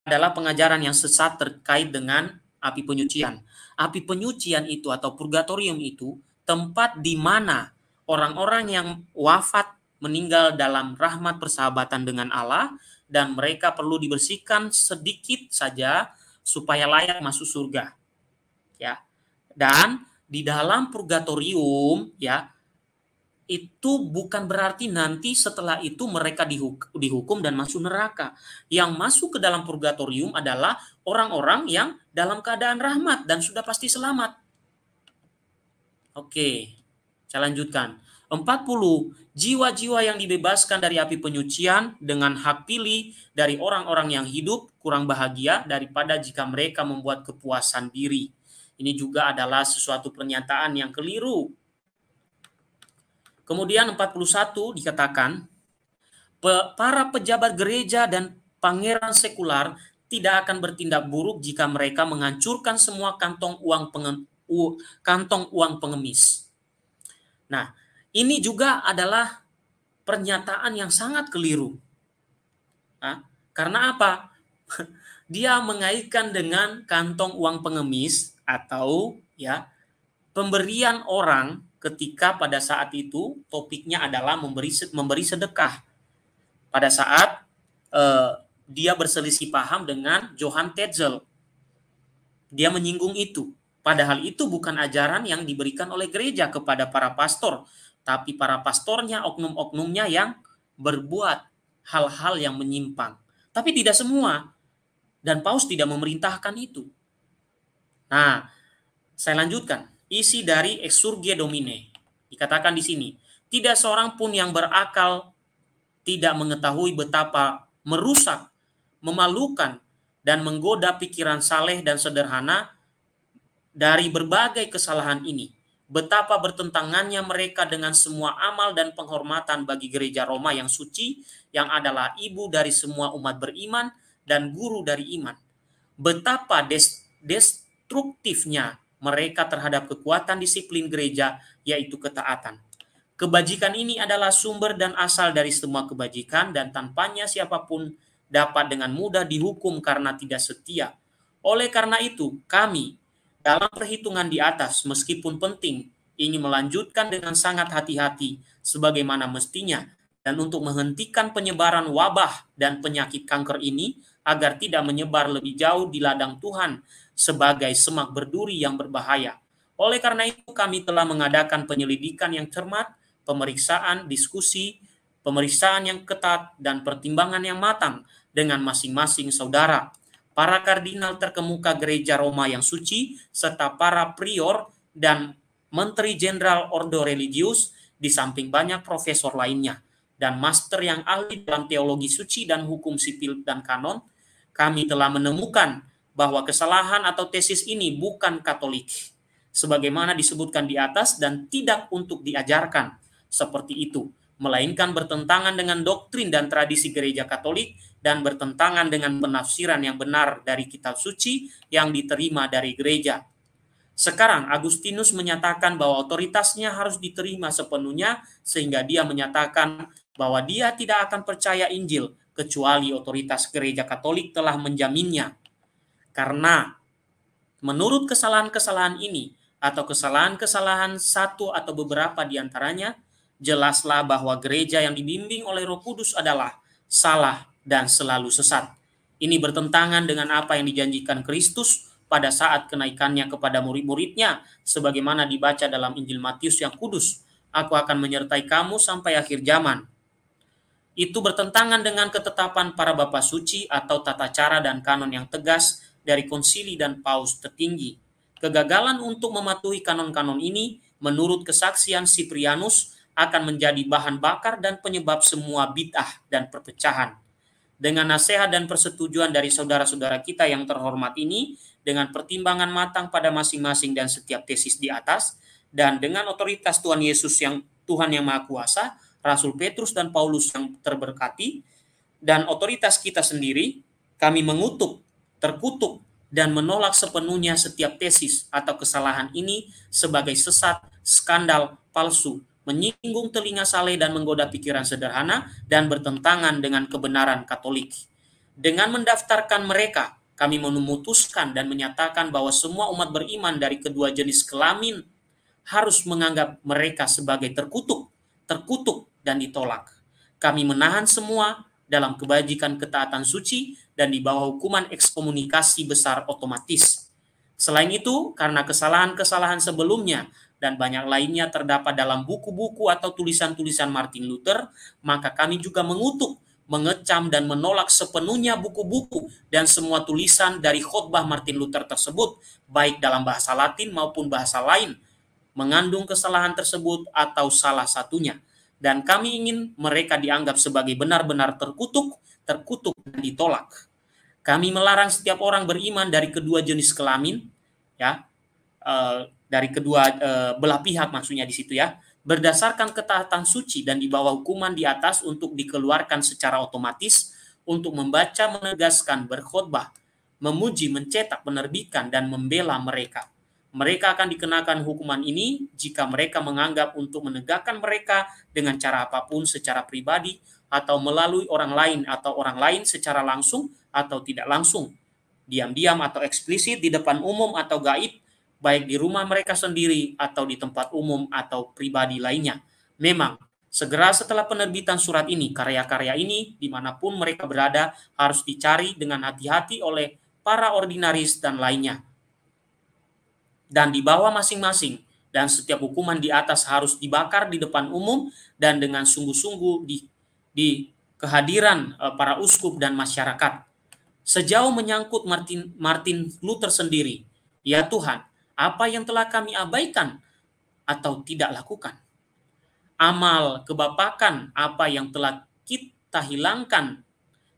adalah pengajaran yang sesat terkait dengan api penyucian. Api penyucian itu atau purgatorium itu tempat di mana orang-orang yang wafat meninggal dalam rahmat persahabatan dengan Allah dan mereka perlu dibersihkan sedikit saja supaya layak masuk surga. Ya. Dan di dalam purgatorium, ya, itu bukan berarti nanti setelah itu mereka dihukum dan masuk neraka. Yang masuk ke dalam purgatorium adalah orang-orang yang dalam keadaan rahmat dan sudah pasti selamat. Oke, saya lanjutkan. 40, jiwa-jiwa yang dibebaskan dari api penyucian dengan hak pilih dari orang-orang yang hidup kurang bahagia daripada jika mereka membuat kepuasan diri. Ini juga adalah sesuatu pernyataan yang keliru. Kemudian 41 dikatakan, para pejabat gereja dan pangeran sekular tidak akan bertindak buruk jika mereka menghancurkan semua kantong uang pengemis. Nah, ini juga adalah pernyataan yang sangat keliru. Nah, karena apa? Dia mengaitkan dengan kantong uang pengemis atau ya pemberian orang ketika pada saat itu topiknya adalah memberi sedekah. Pada saat dia berselisih paham dengan Johann Tetzel, dia menyinggung itu. Padahal itu bukan ajaran yang diberikan oleh gereja kepada para pastor, tapi para pastornya, oknum-oknumnya yang berbuat hal-hal yang menyimpang. Tapi tidak semua, dan Paus tidak memerintahkan itu. Nah, saya lanjutkan. Isi dari Exsurge Domine. Dikatakan di sini, tidak seorang pun yang berakal tidak mengetahui betapa merusak, memalukan, dan menggoda pikiran saleh dan sederhana dari berbagai kesalahan ini. Betapa bertentangannya mereka dengan semua amal dan penghormatan bagi gereja Roma yang suci, yang adalah ibu dari semua umat beriman dan guru dari iman. Betapa destruktifnya mereka terhadap kekuatan disiplin gereja, yaitu ketaatan. Kebajikan ini adalah sumber dan asal dari semua kebajikan, dan tanpanya siapapun dapat dengan mudah dihukum karena tidak setia. Oleh karena itu, kami dalam perhitungan di atas, meskipun penting, ingin melanjutkan dengan sangat hati-hati sebagaimana mestinya, dan untuk menghentikan penyebaran wabah dan penyakit kanker ini agar tidak menyebar lebih jauh di ladang Tuhan sebagai semak berduri yang berbahaya. Oleh karena itu, kami telah mengadakan penyelidikan yang cermat, pemeriksaan, diskusi, pemeriksaan yang ketat, dan pertimbangan yang matang dengan masing-masing saudara, para kardinal terkemuka gereja Roma yang suci, serta para prior dan menteri jenderal Ordo Religius, di samping banyak profesor lainnya, dan master yang ahli dalam teologi suci dan hukum sipil dan kanon. Kami telah menemukan bahwa kesalahan atau tesis ini bukan Katolik, sebagaimana disebutkan di atas, dan tidak untuk diajarkan seperti itu, melainkan bertentangan dengan doktrin dan tradisi gereja Katolik dan bertentangan dengan penafsiran yang benar dari kitab suci yang diterima dari gereja. Sekarang Agustinus menyatakan bahwa otoritasnya harus diterima sepenuhnya, sehingga dia menyatakan bahwa dia tidak akan percaya Injil kecuali otoritas gereja Katolik telah menjaminnya. Karena menurut kesalahan-kesalahan ini atau kesalahan-kesalahan satu atau beberapa di antaranya, jelaslah bahwa gereja yang dibimbing oleh Roh Kudus adalah salah dan selalu sesat. Ini bertentangan dengan apa yang dijanjikan Kristus pada saat kenaikannya kepada murid-muridnya, sebagaimana dibaca dalam Injil Matius yang kudus. Aku akan menyertai kamu sampai akhir zaman. Itu bertentangan dengan ketetapan para bapa suci atau tata cara dan kanon yang tegas dari konsili dan paus tertinggi. Kegagalan untuk mematuhi kanon-kanon ini, menurut kesaksian Cyprianus, akan menjadi bahan bakar dan penyebab semua bid'ah dan perpecahan. Dengan nasihat dan persetujuan dari saudara-saudara kita yang terhormat ini, dengan pertimbangan matang pada masing-masing dan setiap tesis di atas, dan dengan otoritas Tuhan Yesus yang Tuhan yang Maha Kuasa, Rasul Petrus dan Paulus yang terberkati, dan otoritas kita sendiri, kami mengutuk, terkutuk, dan menolak sepenuhnya setiap tesis atau kesalahan ini sebagai sesat, skandal, palsu, menyinggung telinga saleh dan menggoda pikiran sederhana, dan bertentangan dengan kebenaran Katolik. Dengan mendaftarkan mereka, kami memutuskan dan menyatakan bahwa semua umat beriman dari kedua jenis kelamin harus menganggap mereka sebagai terkutuk dan ditolak. Kami menahan semua dalam kebajikan ketaatan suci dan di bawah hukuman ekskomunikasi besar otomatis. Selain itu, karena kesalahan-kesalahan sebelumnya dan banyak lainnya terdapat dalam buku-buku atau tulisan-tulisan Martin Luther, maka kami juga mengutuk, mengecam, dan menolak sepenuhnya buku-buku dan semua tulisan dari khotbah Martin Luther tersebut, baik dalam bahasa Latin maupun bahasa lain, mengandung kesalahan tersebut atau salah satunya. Dan kami ingin mereka dianggap sebagai benar-benar terkutuk dan ditolak. Kami melarang setiap orang beriman dari kedua jenis kelamin, ya, dari kedua belah pihak maksudnya di situ ya, berdasarkan ketaatan suci dan di bawah hukuman di atas untuk dikeluarkan secara otomatis untuk membaca, menegaskan, berkhotbah, memuji, mencetak, menerbitkan, dan membela mereka. Mereka akan dikenakan hukuman ini jika mereka menganggap untuk menegakkan mereka dengan cara apapun secara pribadi atau melalui orang lain atau orang lain secara langsung atau tidak langsung, diam-diam atau eksplisit di depan umum atau gaib, baik di rumah mereka sendiri atau di tempat umum atau pribadi lainnya. Memang, segera setelah penerbitan surat ini, karya-karya ini dimanapun mereka berada harus dicari dengan hati-hati oleh para ordinaris dan lainnya. Dan di bawah masing-masing, dan setiap hukuman di atas harus dibakar di depan umum dan dengan sungguh-sungguh di kehadiran para uskup dan masyarakat. Sejauh menyangkut Martin Luther sendiri, ya Tuhan, apa yang telah kami abaikan atau tidak lakukan? Amal kebapakan apa yang telah kita hilangkan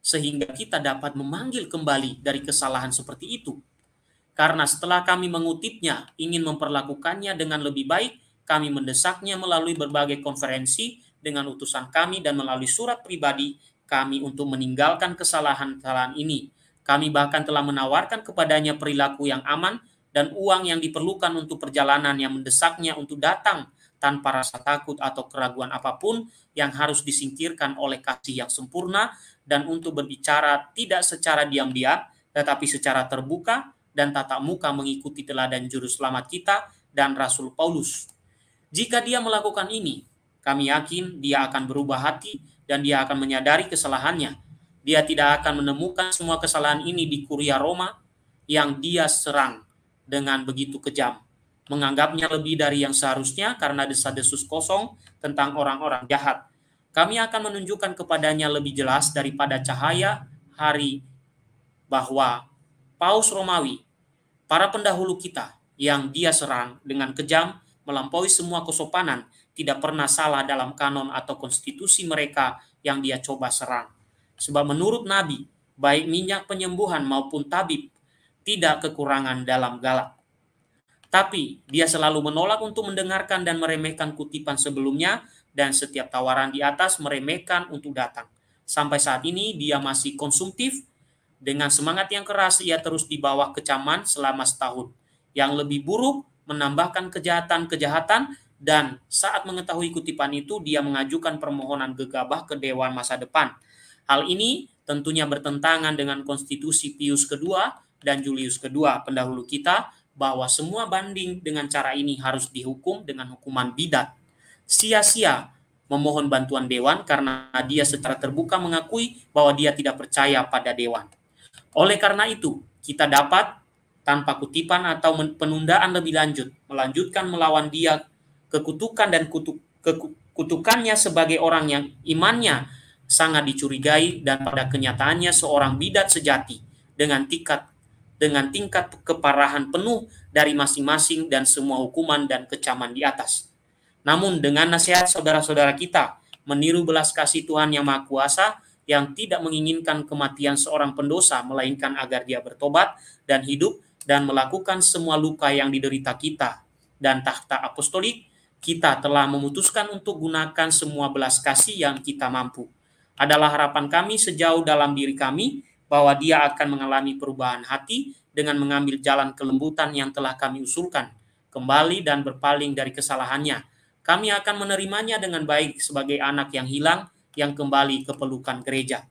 sehingga kita dapat memanggil kembali dari kesalahan seperti itu? Karena setelah kami mengutipnya, ingin memperlakukannya dengan lebih baik, kami mendesaknya melalui berbagai konferensi dengan utusan kami dan melalui surat pribadi kami untuk meninggalkan kesalahan-kesalahan ini. Kami bahkan telah menawarkan kepadanya perilaku yang aman dan uang yang diperlukan untuk perjalanan yang mendesaknya untuk datang tanpa rasa takut atau keraguan apapun yang harus disingkirkan oleh kasih yang sempurna dan untuk berbicara tidak secara diam-diam tetapi secara terbuka dan tatap muka mengikuti teladan juru selamat kita dan Rasul Paulus. Jika dia melakukan ini, kami yakin dia akan berubah hati dan dia akan menyadari kesalahannya. Dia tidak akan menemukan semua kesalahan ini di Kuria Roma yang dia serang dengan begitu kejam, menganggapnya lebih dari yang seharusnya karena desas-desus kosong tentang orang-orang jahat. Kami akan menunjukkan kepadanya lebih jelas daripada cahaya hari bahwa Paus Romawi, para pendahulu kita yang dia serang dengan kejam melampaui semua kesopanan, tidak pernah salah dalam kanon atau konstitusi mereka yang dia coba serang. Sebab menurut Nabi, baik minyak penyembuhan maupun tabib tidak kekurangan dalam galak. Tapi dia selalu menolak untuk mendengarkan dan meremehkan kutipan sebelumnya dan setiap tawaran di atas meremehkan untuk datang. Sampai saat ini dia masih konsumtif. Dengan semangat yang keras ia terus di bawah kecaman selama setahun. Yang lebih buruk menambahkan kejahatan-kejahatan dan saat mengetahui kutipan itu dia mengajukan permohonan gegabah ke Dewan masa depan. Hal ini tentunya bertentangan dengan konstitusi Pius kedua dan Julius kedua pendahulu kita bahwa semua banding dengan cara ini harus dihukum dengan hukuman bidat. Sia-sia memohon bantuan Dewan karena dia secara terbuka mengakui bahwa dia tidak percaya pada Dewan. Oleh karena itu, kita dapat tanpa kutipan atau penundaan lebih lanjut melanjutkan melawan dia kekutukan dan kutukannya sebagai orang yang imannya sangat dicurigai dan pada kenyataannya seorang bidat sejati dengan tingkat keparahan penuh dari masing-masing dan semua hukuman dan kecaman di atas. Namun dengan nasihat saudara-saudara kita meniru belas kasih Tuhan yang Maha Kuasa yang tidak menginginkan kematian seorang pendosa melainkan agar dia bertobat dan hidup dan melakukan semua luka yang diderita kita dan takhta apostolik, kita telah memutuskan untuk gunakan semua belas kasih yang kita mampu. Adalah harapan kami sejauh dalam diri kami bahwa dia akan mengalami perubahan hati dengan mengambil jalan kelembutan yang telah kami usulkan, kembali dan berpaling dari kesalahannya. Kami akan menerimanya dengan baik sebagai anak yang hilang, yang kembali ke pelukan gereja.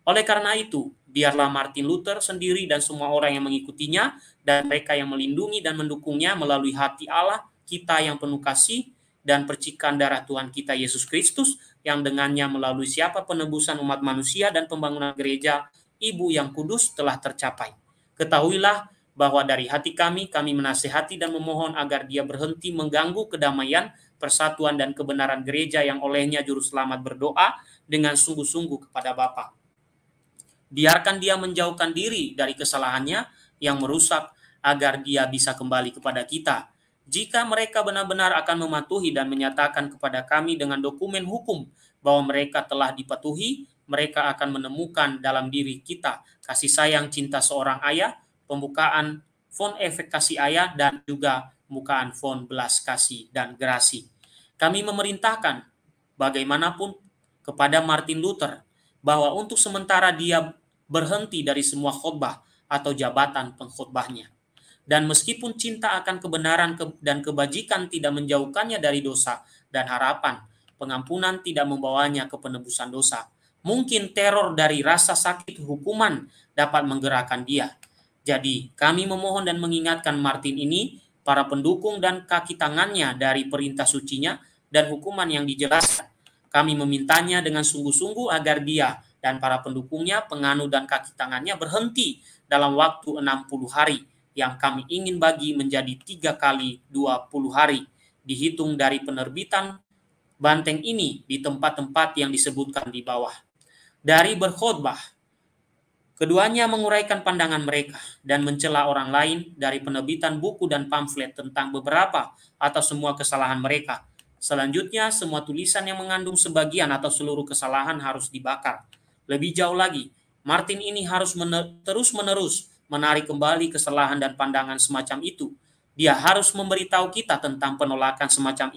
Oleh karena itu, biarlah Martin Luther sendiri dan semua orang yang mengikutinya dan mereka yang melindungi dan mendukungnya melalui hati Allah kita yang penuh kasih dan percikan darah Tuhan kita Yesus Kristus yang dengannya melalui siapa penebusan umat manusia dan pembangunan gereja Ibu yang kudus telah tercapai. Ketahuilah bahwa dari hati kami menasihati dan memohon agar dia berhenti mengganggu kedamaian, persatuan dan kebenaran gereja yang olehnya juru selamat berdoa dengan sungguh-sungguh kepada Bapa. Biarkan dia menjauhkan diri dari kesalahannya yang merusak agar dia bisa kembali kepada kita Jika mereka benar-benar akan mematuhi dan menyatakan kepada kami dengan dokumen hukum bahwa mereka telah dipatuhi, mereka akan menemukan dalam diri kita kasih sayang cinta seorang ayah, pembukaan font efek kasih ayah, dan juga pembukaan font belas kasih dan gerasi. Kami memerintahkan bagaimanapun kepada Martin Luther bahwa untuk sementara dia berhenti dari semua khotbah atau jabatan pengkhotbahnya. Dan meskipun cinta akan kebenaran dan kebajikan tidak menjauhkannya dari dosa dan harapan, pengampunan tidak membawanya ke penebusan dosa. Mungkin teror dari rasa sakit hukuman dapat menggerakkan dia. Jadi, kami memohon dan mengingatkan Martin ini, para pendukung dan kaki tangannya dari perintah sucinya dan hukuman yang dijelaskan. Kami memintanya dengan sungguh-sungguh agar dia dan para pendukungnya, penganut dan kaki tangannya berhenti dalam waktu 60 hari yang kami ingin bagi menjadi 3 kali 20 hari, dihitung dari penerbitan banteng ini di tempat-tempat yang disebutkan di bawah. Dari berkhotbah, keduanya menguraikan pandangan mereka dan mencela orang lain dari penerbitan buku dan pamflet tentang beberapa atau semua kesalahan mereka. Selanjutnya, semua tulisan yang mengandung sebagian atau seluruh kesalahan harus dibakar. Lebih jauh lagi, Martin ini harus terus-menerus menarik kembali kesalahan dan pandangan semacam itu. Dia harus memberitahu kita tentang penolakan semacam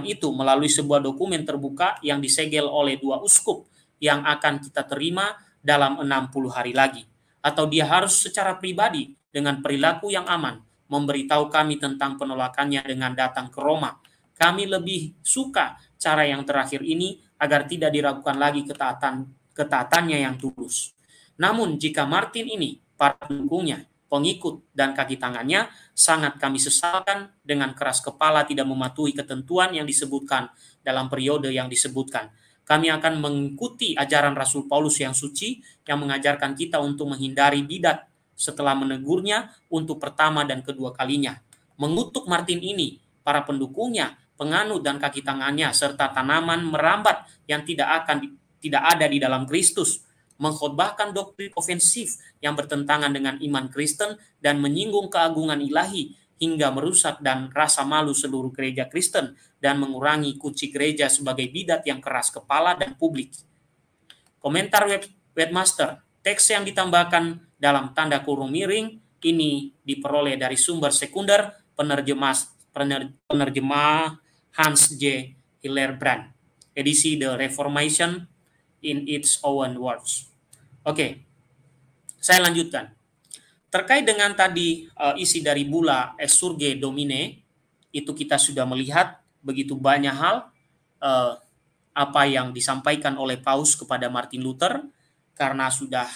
itu melalui sebuah dokumen terbuka yang disegel oleh 2 uskup yang akan kita terima dalam 60 hari lagi. Atau dia harus secara pribadi dengan perilaku yang aman memberitahu kami tentang penolakannya dengan datang ke Roma. Kami lebih suka cara yang terakhir ini agar tidak diragukan lagi ketaatannya yang tulus. Namun jika Martin ini, para pendukungnya, pengikut, dan kaki tangannya, sangat kami sesalkan dengan keras kepala tidak mematuhi ketentuan yang disebutkan dalam periode yang disebutkan. Kami akan mengikuti ajaran Rasul Paulus yang suci yang mengajarkan kita untuk menghindari bidat setelah menegurnya untuk pertama dan kedua kalinya. Mengutuk Martin ini, para pendukungnya, penganut dan kaki tangannya, serta tanaman merambat yang tidak ada di dalam Kristus, mengkhotbahkan doktrin ofensif yang bertentangan dengan iman Kristen dan menyinggung keagungan ilahi hingga merusak dan rasa malu seluruh gereja Kristen dan mengurangi kunci gereja sebagai bidat yang keras kepala dan publik. Komentar webmaster, teks yang ditambahkan dalam tanda kurung miring ini diperoleh dari sumber sekunder penerjemah Hans J. Hillerbrand, edisi The Reformation in its own words. Oke, saya lanjutkan. Terkait dengan tadi isi dari Bulla Exsurge Domine, itu kita sudah melihat begitu banyak hal apa yang disampaikan oleh Paus kepada Martin Luther karena sudah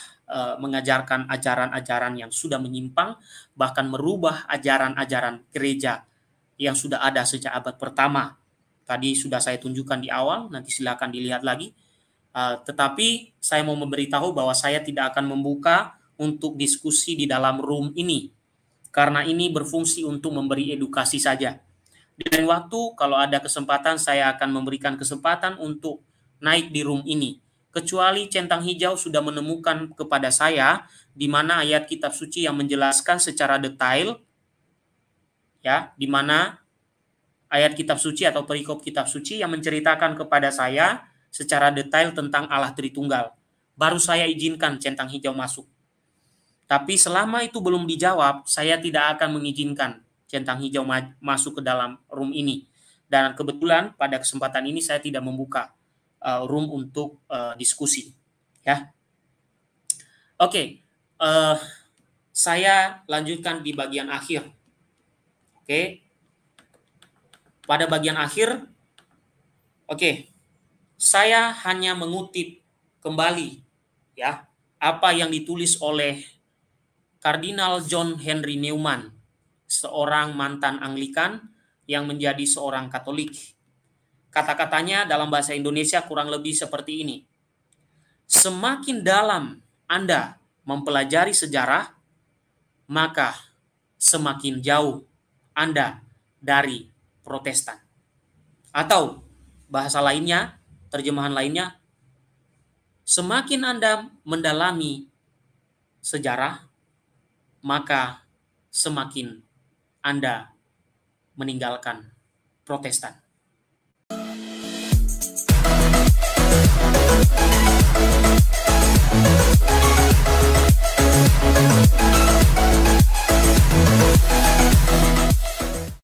mengajarkan ajaran-ajaran yang sudah menyimpang, bahkan merubah ajaran-ajaran gereja yang sudah ada sejak abad pertama. Tadi sudah saya tunjukkan di awal, nanti silakan dilihat lagi. Tetapi saya mau memberitahu bahwa saya tidak akan membuka untuk diskusi di dalam room ini, karena ini berfungsi untuk memberi edukasi saja. Di lain waktu, kalau ada kesempatan, saya akan memberikan kesempatan untuk naik di room ini. Kecuali Centang Hijau sudah menemukan kepada saya di mana ayat kitab suci yang menjelaskan secara detail, ya, di mana ayat kitab suci atau perikop kitab suci yang menceritakan kepada saya secara detail tentang Allah Tritunggal. Baru saya izinkan Centang Hijau masuk. Tapi selama itu belum dijawab, saya tidak akan mengizinkan Centang Hijau masuk ke dalam room ini. Dan kebetulan pada kesempatan ini saya tidak membuka room untuk diskusi. Ya, oke. Saya lanjutkan di bagian akhir. Oke. Pada bagian akhir, oke. Saya hanya mengutip kembali ya apa yang ditulis oleh Kardinal John Henry Newman, seorang mantan Anglikan yang menjadi seorang Katolik. Kata-katanya dalam bahasa Indonesia kurang lebih seperti ini. Semakin dalam Anda mempelajari sejarah, maka semakin jauh Anda dari Protestan. Atau bahasa lainnya, terjemahan lainnya, semakin Anda mendalami sejarah, maka semakin Anda meninggalkan Protestan.